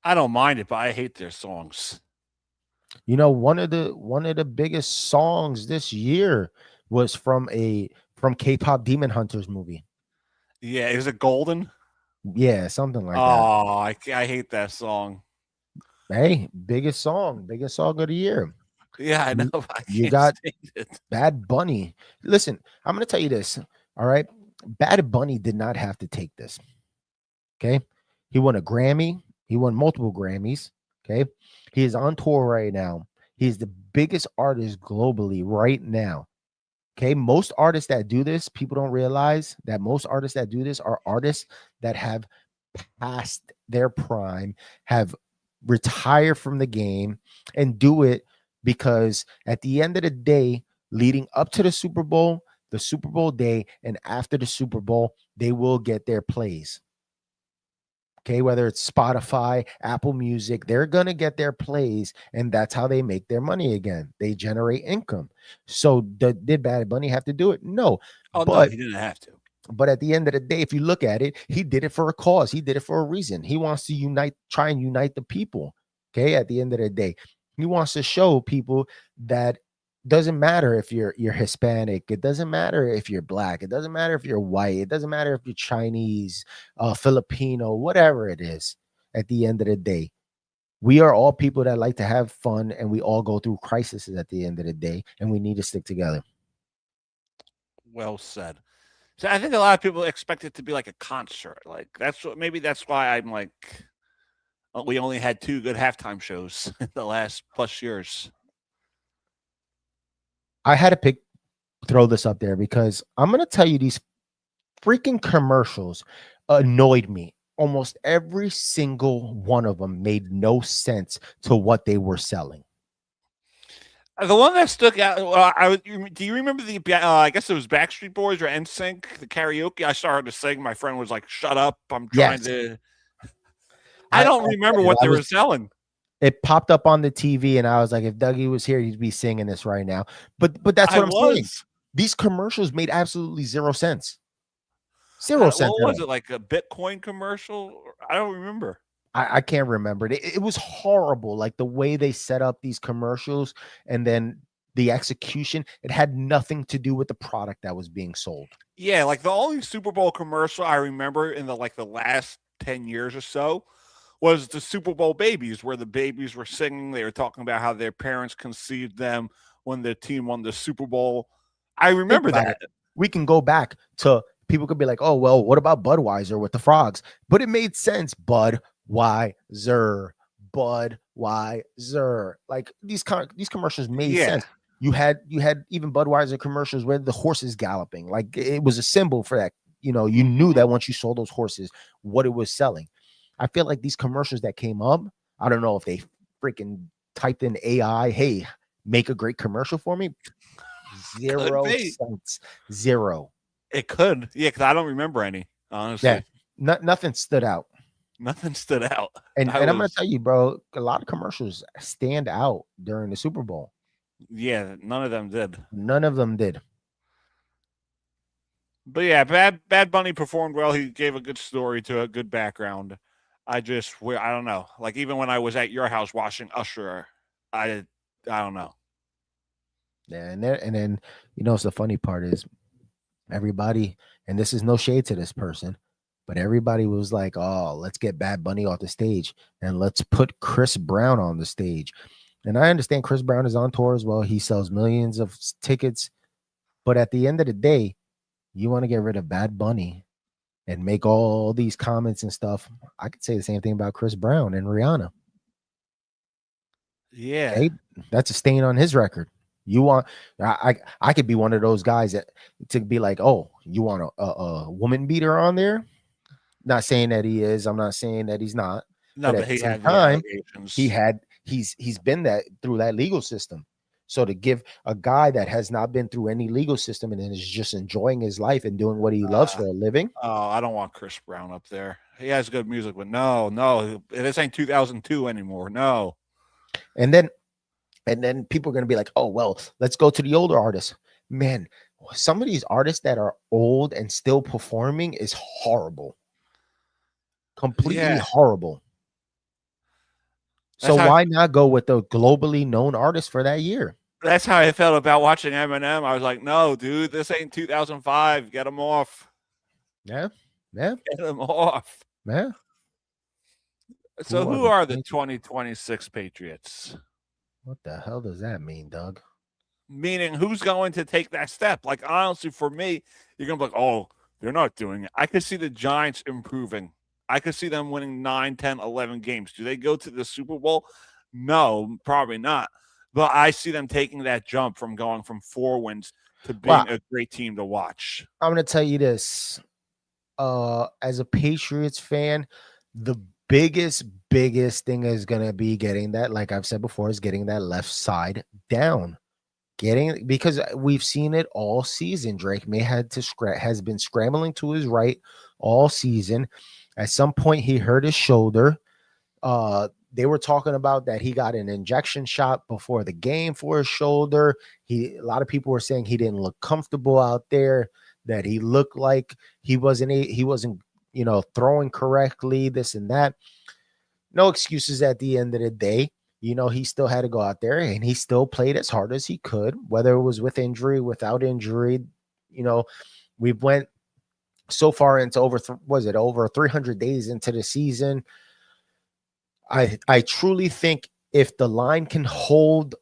I don't mind it, but I hate their songs. You know, one of the biggest songs this year was from K-pop Demon Hunters movie. Yeah, is it Golden? Yeah, something like that. Oh, I hate that song. Hey, biggest song of the year. Yeah, I know. You got Bad Bunny. Listen, I'm going to tell you this. All right. Bad Bunny did not have to take this. Okay. He won a Grammy. He won multiple Grammys. Okay. He is on tour right now. He's the biggest artist globally right now. Okay. Most artists that do this, people don't realize that most artists that do this are artists that have passed their prime, have retired from the game, and do it because at the end of the day, leading up to the Super Bowl day, and after the Super Bowl, they will get their plays. Okay, whether it's Spotify, Apple Music, they're going to get their plays, and that's how they make their money again. They generate income. So did Bad Bunny have to do it? No. Oh, no, he didn't have to. But at the end of the day, if you look at it, he did it for a cause. He did it for a reason. He wants to try and unite the people. Okay, at the end of the day, he wants to show people that doesn't matter if you're Hispanic. It doesn't matter if you're black. It doesn't matter if you're white. It doesn't matter if you're Chinese, Filipino, whatever it is. At the end of the day, we are all people that like to have fun, and we all go through crises at the end of the day, and we need to stick together. Well said. So I think a lot of people expect it to be like a concert. Like maybe that's why I'm like, we only had 2 good halftime shows in the last plus years. I had to throw this up there because I'm going to tell you, these freaking commercials annoyed me. Almost every single one of them made no sense to what they were selling. The one that stuck out, do you remember I guess it was Backstreet Boys or NSYNC, the karaoke? I started to sing. My friend was like, shut up. I'm trying to. I don't remember what they were selling. It popped up on the TV, and I was like, if Dougie was here, he'd be singing this right now. But that's what I'm saying. These commercials made absolutely zero sense. Zero sense. What was it, like a Bitcoin commercial? I don't remember. I can't remember it. It was horrible. Like the way they set up these commercials and then the execution, it had nothing to do with the product that was being sold. Yeah, like the only Super Bowl commercial I remember in the last 10 years or so was the Super Bowl babies, where the babies were singing. They were talking about how their parents conceived them when their team won the Super Bowl. I remember that. We can go back to, people could be like, oh, well, what about Budweiser with the frogs? But it made sense. Budweiser. Like these commercials made sense. You had even Budweiser commercials where the horses galloping. Like it was a symbol for that. You know, you knew that once you sold those horses, what it was selling. I feel like these commercials that came up, I don't know if they freaking typed in AI, hey, make a great commercial for me. 0 cents. Zero. It could. Yeah, because I don't remember any, honestly. Yeah, nothing stood out. Nothing stood out. And I'm going to tell you, bro, a lot of commercials stand out during the Super Bowl. Yeah, none of them did. None of them did. But yeah, Bad Bunny performed well. He gave a good story to a good background. I don't know. Like even when I was at your house watching Usher, I don't know. Yeah, and then you know, the funny part is everybody, and this is no shade to this person, but everybody was like, oh, let's get Bad Bunny off the stage and let's put Chris Brown on the stage. And I understand Chris Brown is on tour as well. He sells millions of tickets. But at the end of the day, you want to get rid of Bad Bunny and make all these comments and stuff. I could say the same thing about Chris Brown and Rihanna. Yeah. Okay? That's a stain on his record. You want I could be one of those guys that to be like, oh, you want a woman beater on there? Not saying that he is. I'm not saying that he's not. No, But at but the he same had the time, allegations. he's been that through that legal system. So to give a guy that has not been through any legal system and is just enjoying his life and doing what he loves for a living. Oh, I don't want Chris Brown up there. He has good music, but no, this ain't 2002 anymore. No. And then people are going to be like, oh, well, let's go to the older artists. Man, some of these artists that are old and still performing is horrible. Completely horrible. So why not go with the globally known artist for that year? That's how I felt about watching Eminem. I was like, no, dude, this ain't 2005. Get him off. Yeah. Get him off. Yeah. So who are the 2026 Patriots? What the hell does that mean, Doug? Meaning who's going to take that step? Like, honestly, for me, you're going to be like, oh, they're not doing it. I could see the Giants improving. I could see them winning 9, 10, 11 games. Do they go to the Super Bowl? No, probably not. But I see them taking that jump from going from 4 wins to being a great team to watch. I'm going to tell you this. As a Patriots fan, the biggest thing is going to be getting that, like I've said before, is getting that left side down. Because we've seen it all season. Drake May has been scrambling to his right all season. At some point, he hurt his shoulder. They were talking about that he got an injection shot before the game for his shoulder. A lot of people were saying he didn't look comfortable out there, that he looked like he wasn't, throwing correctly, this and that. No excuses at the end of the day. He still had to go out there and he still played as hard as he could, whether it was with injury, without injury. We went so far into over 300 days into the season. I truly think if the line can hold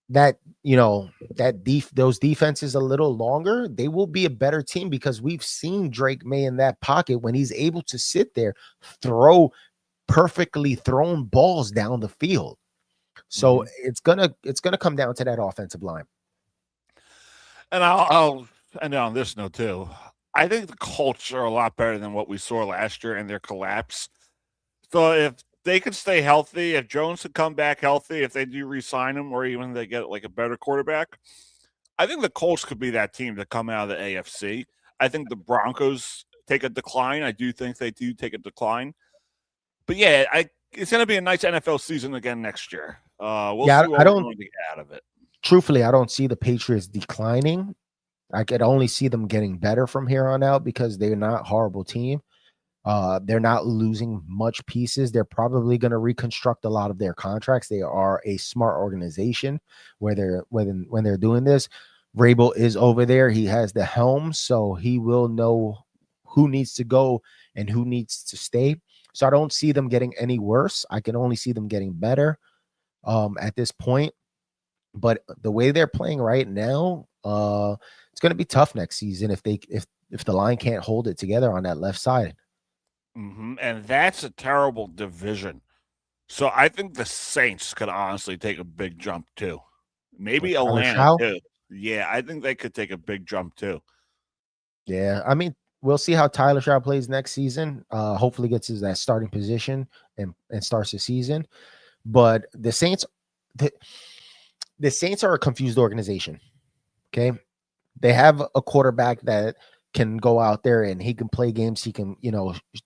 that, those defenses a little longer, they will be a better team, because we've seen Drake May in that pocket when he's able to sit there, throw perfectly thrown balls down the field. So it's gonna come down to that offensive line. And I'll end on this note too. I think the Colts are a lot better than what we saw last year in their collapse. So if they could stay healthy, if Jones could come back healthy, if they do re-sign him, or even they get like a better quarterback, I think the Colts could be that team to come out of the AFC. I think the Broncos take a decline. I do think they do take a decline. But yeah, it's going to be a nice NFL season again next year. We'll see what we're going to get out of it. Truthfully, I don't see the Patriots declining. I could only see them getting better from here on out, because they're not a horrible team. They're not losing much pieces. They're probably going to reconstruct a lot of their contracts. They are a smart organization when they're doing this. Vrabel is over there. He has the helm, so he will know who needs to go and who needs to stay. So I don't see them getting any worse. I can only see them getting better at this point. But the way they're playing right now, it's going to be tough next season if the line can't hold it together on that left side. And that's a terrible division. So I think the Saints could honestly take a big jump too. Maybe Atlanta too. Yeah, I think they could take a big jump too. Yeah, I mean, we'll see how Tyler Shaw plays next season. Hopefully gets his that starting position and starts the season. But the Saints are a confused organization. Okay. They have a quarterback that can go out there and he can play games. He can,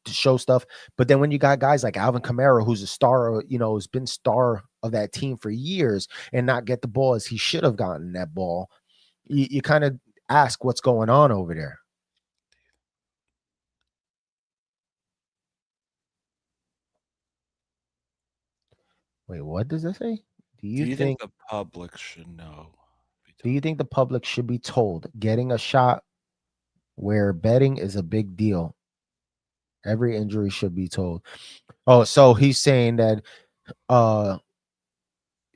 show stuff. But then when you got guys like Alvin Kamara, who's a star, has been star of that team for years, and not get the ball as he should have gotten that ball, you kind of ask what's going on over there. Wait, what does that say? Do you think the public should know? Do you think the public should be told getting a shot where betting is a big deal? Every injury should be told. Oh, so he's saying that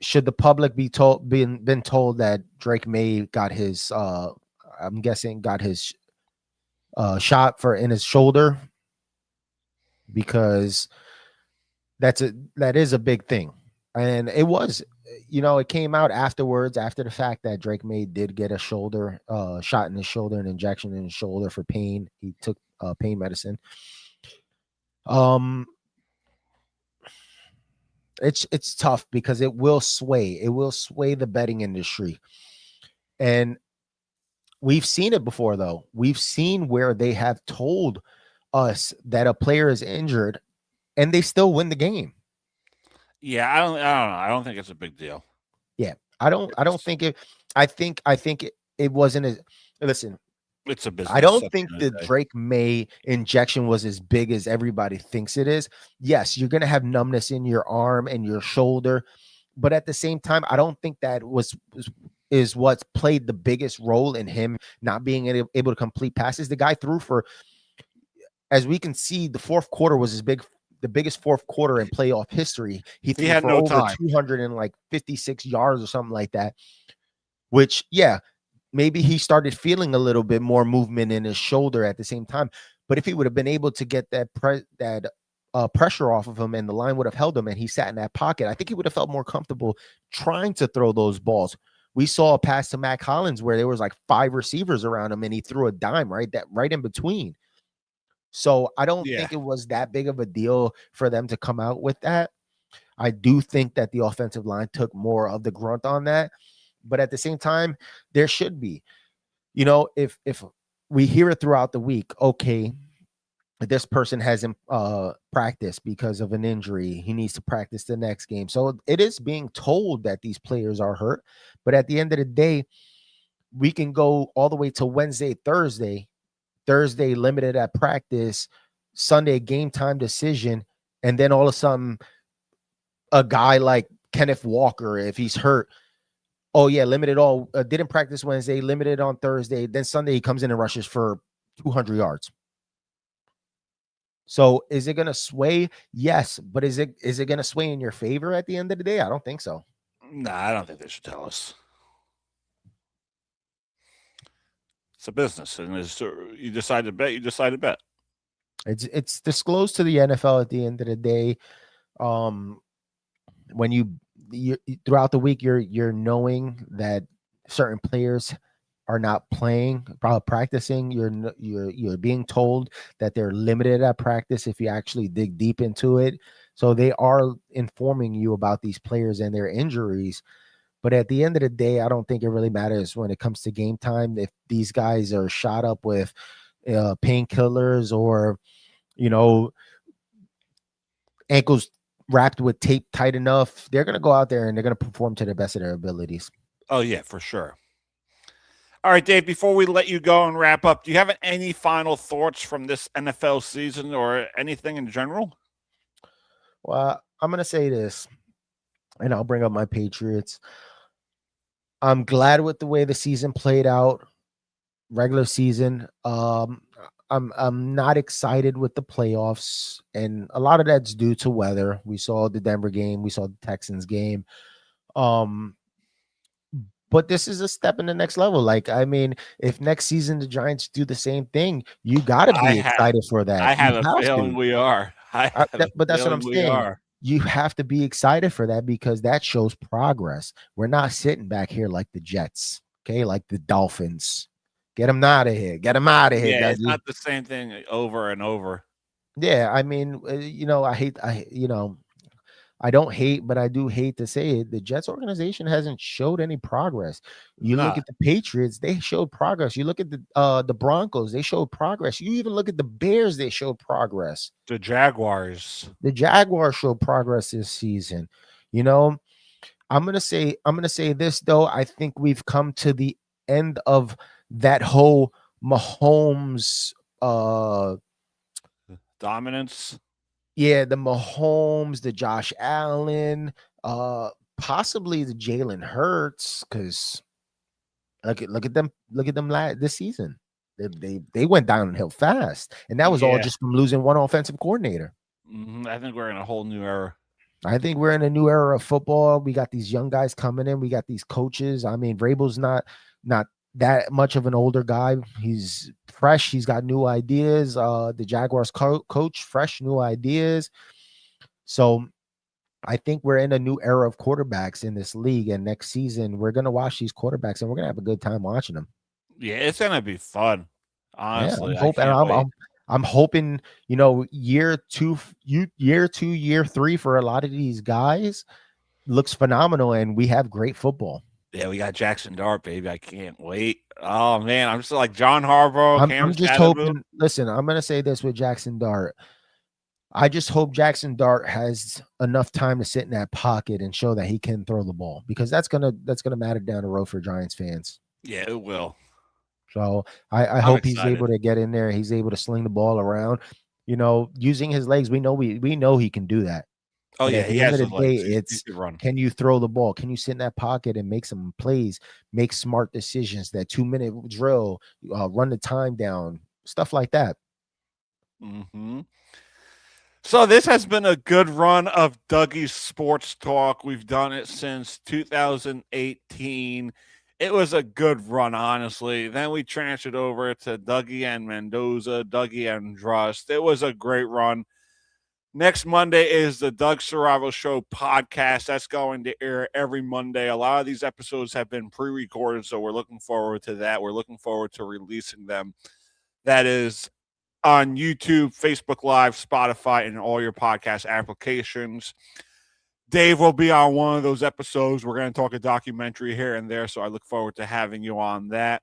should the public be been told that Drake May got his I'm guessing got his shot in his shoulder, because that is a big thing. And it was it came out afterwards, after the fact, that Drake May did get a shoulder shot in his shoulder, an injection in his shoulder for pain. He took pain medicine. It's tough because it will sway the betting industry. And we've seen it before, though. We've seen where they have told us that a player is injured and they still win the game. Yeah, I don't know. I don't think it's a big deal. Yeah, I don't think it. I think it wasn't as. Listen, it's a business. I don't think the Drake May injection was as big as everybody thinks it is. Yes, you're gonna have numbness in your arm and your shoulder, but at the same time, I don't think that is what's played the biggest role in him not being able to complete passes. The guy threw for, as we can see, the fourth quarter was the biggest fourth quarter in playoff history. He had for over 256 yards or something like that, which, yeah, maybe he started feeling a little bit more movement in his shoulder at the same time. But if he would have been able to get that pressure off of him and the line would have held him and he sat in that pocket, I think he would have felt more comfortable trying to throw those balls. We saw a pass to Mac Hollins where there was like 5 receivers around him and he threw a dime right in between. So I don't think it was that big of a deal for them to come out with that. I do think that the offensive line took more of the grunt on that. But at the same time, there should be, if we hear it throughout the week, okay, this person hasn't practiced because of an injury. He needs to practice the next game. So it is being told that these players are hurt. But at the end of the day, we can go all the way to Wednesday, Thursday limited at practice, Sunday game time decision, and then all of a sudden a guy like Kenneth Walker, if he's hurt, oh yeah, limited all, didn't practice Wednesday, limited on Thursday, then Sunday he comes in and rushes for 200 yards. So is it going to sway? Yes, but is it going to sway in your favor at the end of the day? I don't think so. No, I don't think they should tell us. It's a business, and you decide to bet. You decide to bet. It's disclosed to the NFL at the end of the day. When you throughout the week, you're knowing that certain players are not practicing. You're being told that they're limited at practice if you actually dig deep into it. So they are informing you about these players and their injuries. But at the end of the day, I don't think it really matters when it comes to game time. If these guys are shot up with painkillers or, ankles wrapped with tape tight enough, they're going to go out there and they're going to perform to the best of their abilities. Oh, yeah, for sure. All right, Dave, before we let you go and wrap up, do you have any final thoughts from this NFL season or anything in general? Well, I'm going to say this, and I'll bring up my Patriots. I'm glad with the way the season played out, regular season. I'm not excited with the playoffs, and a lot of that's due to weather. We saw the Denver game, we saw the Texans game. But this is a step in the next level. Like, I mean, if next season the Giants do the same thing, you got to be excited for that. I have a feeling we are. But that's what I'm saying. You have to be excited for that because that shows progress. We're not sitting back here like the Jets, okay, like the Dolphins. Get them out of here. Get them out of here. Yeah, it's not the same thing over and over. Yeah, I mean, I don't hate, but I do hate to say it. The Jets organization hasn't showed any progress. You look at the Patriots, they showed progress. You look at the Broncos, they showed progress. You even look at the Bears, they showed progress. The Jaguars showed progress this season. I'm gonna say this though. I think we've come to the end of that whole Mahomes dominance. Yeah, the Mahomes, the Josh Allen, possibly the Jalen Hurts, because look at them this season. They went downhill fast, and that was all just from losing one offensive coordinator. I think we're in a whole new era. I think we're in a new era of football. We got these young guys coming in. We got these coaches. I mean, Vrabel's not that much of an older guy. He's fresh. He's got new ideas. The Jaguars coach, fresh, new ideas. So I think we're in a new era of quarterbacks in this league, and next season we're gonna watch these quarterbacks, and we're gonna have a good time watching them. Yeah, it's gonna be fun. Honestly, yeah, I'm hoping, year 2, year 3 for a lot of these guys looks phenomenal, and we have great football. Yeah, we got Jackson Dart, baby. I can't wait. Oh man, I'm just like John Harbaugh. I'm just hoping. Listen, I'm gonna say this with Jackson Dart. I just hope Jackson Dart has enough time to sit in that pocket and show that he can throw the ball, because that's gonna matter down the road for Giants fans. Yeah, it will. So I hope he's able to get in there. He's able to sling the ball around, using his legs. We know he can do that. Oh, but yeah, at the end of the day, it's run. Can you throw the ball? Can you sit in that pocket and make some plays, make smart decisions, that 2-minute drill, run the time down, stuff like that. Mm-hmm. So this has been a good run of Dougie's Sports Talk. We've done it since 2018. It was a good run, honestly. Then we transferred over to Dougie and Mendoza, Dougie and Drust. It was a great run. Next Monday is the Doug Saravo Show podcast. That's going to air every Monday. A lot of these episodes have been pre-recorded, so we're looking forward to that. We're looking forward to releasing them. That is on YouTube, Facebook Live, Spotify, and all your podcast applications. Dave will be on one of those episodes. We're going to talk a documentary here and there, so I look forward to having you on that.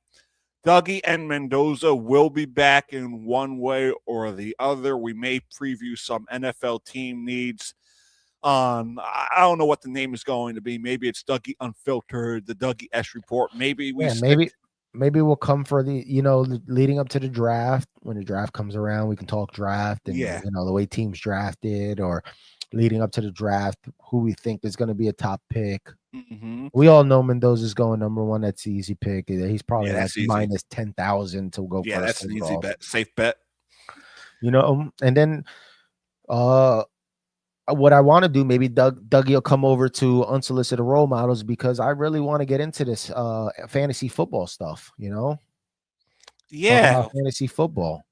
Dougie and Mendoza will be back in one way or the other. We may preview some NFL team needs. I don't know what the name is going to be. Maybe it's Dougie Unfiltered, the Dougie S Report. Maybe maybe we'll come for the, leading up to the draft. When the draft comes around, we can talk draft and, the way teams drafted, or leading up to the draft, who we think is going to be a top pick. Mm-hmm. We all know Mendoza's going number 1. That's the easy pick. He's probably minus 10,000 to go first. Yeah, that's an easy bet. Safe bet. And then what I want to do, maybe Dougie will come over to Unsolicited Role Models, because I really want to get into this fantasy football stuff, Yeah. Fantasy football.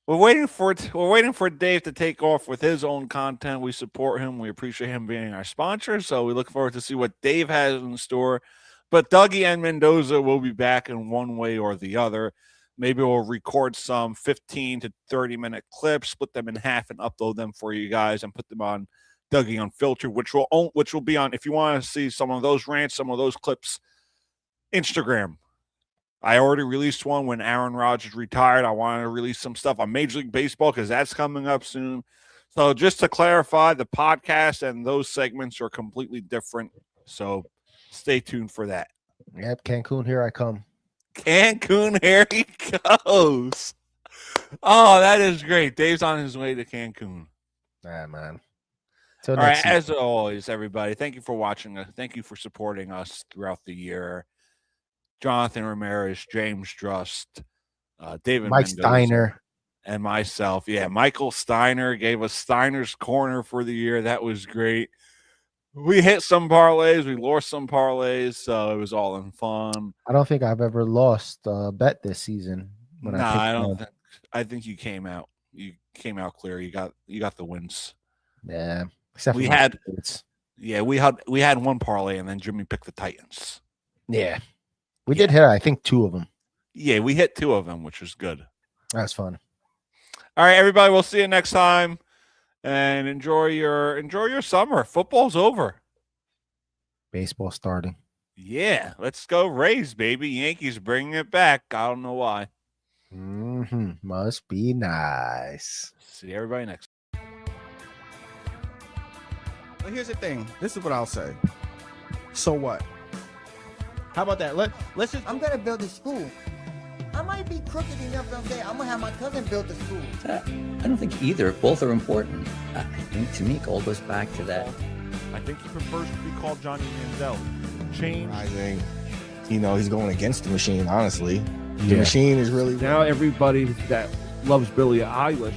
We're waiting for Dave to take off with his own content. We support him. We appreciate him being our sponsor. So we look forward to see what Dave has in store. But Dougie and Mendoza will be back in one way or the other. Maybe we'll record some 15 to 30-minute clips, split them in half, and upload them for you guys, and put them on Dougie Unfiltered, which will be on, if you want to see some of those rants, some of those clips, Instagram. I already released one when Aaron Rodgers retired. I wanted to release some stuff on Major League Baseball because that's coming up soon. So just to clarify, the podcast and those segments are completely different. So stay tuned for that. Yep, Cancun, here I come. Cancun, here he goes. Oh, that is great. Dave's on his way to Cancun. Yeah, man. All right, as always, everybody, thank you for watching us. Thank you for supporting us throughout the year. Jonathan Ramirez, James Drust, David Mike Mendoza, Steiner, and myself. Yeah, Michael Steiner gave us Steiner's Corner for the year. That was great. We hit some parlays. We lost some parlays, so it was all in fun. I don't think I've ever lost a bet this season. I don't think. I think you came out. You came out clear. You got the wins. Yeah. We had one parlay, and then Jimmy picked the Titans. Yeah. We did hit, I think, 2 of them. Yeah, we hit 2 of them, which was good. That's fun. All right, everybody, we'll see you next time, and enjoy your summer. Football's over. Baseball starting. Yeah, let's go Rays, baby. Yankees bringing it back. I don't know why. Must be nice. See everybody next. Well, here's the thing. This is what I'll say. So what? How about that? Let's just. I'm gonna build a school. I might be crooked enough to say I'm gonna have my cousin build the school. I don't think either. Both are important. I think to me, it all goes back to that. I think he prefers to be called Johnny Manziel. Change. He's going against the machine. Honestly, the machine is really now everybody that loves Billie Eilish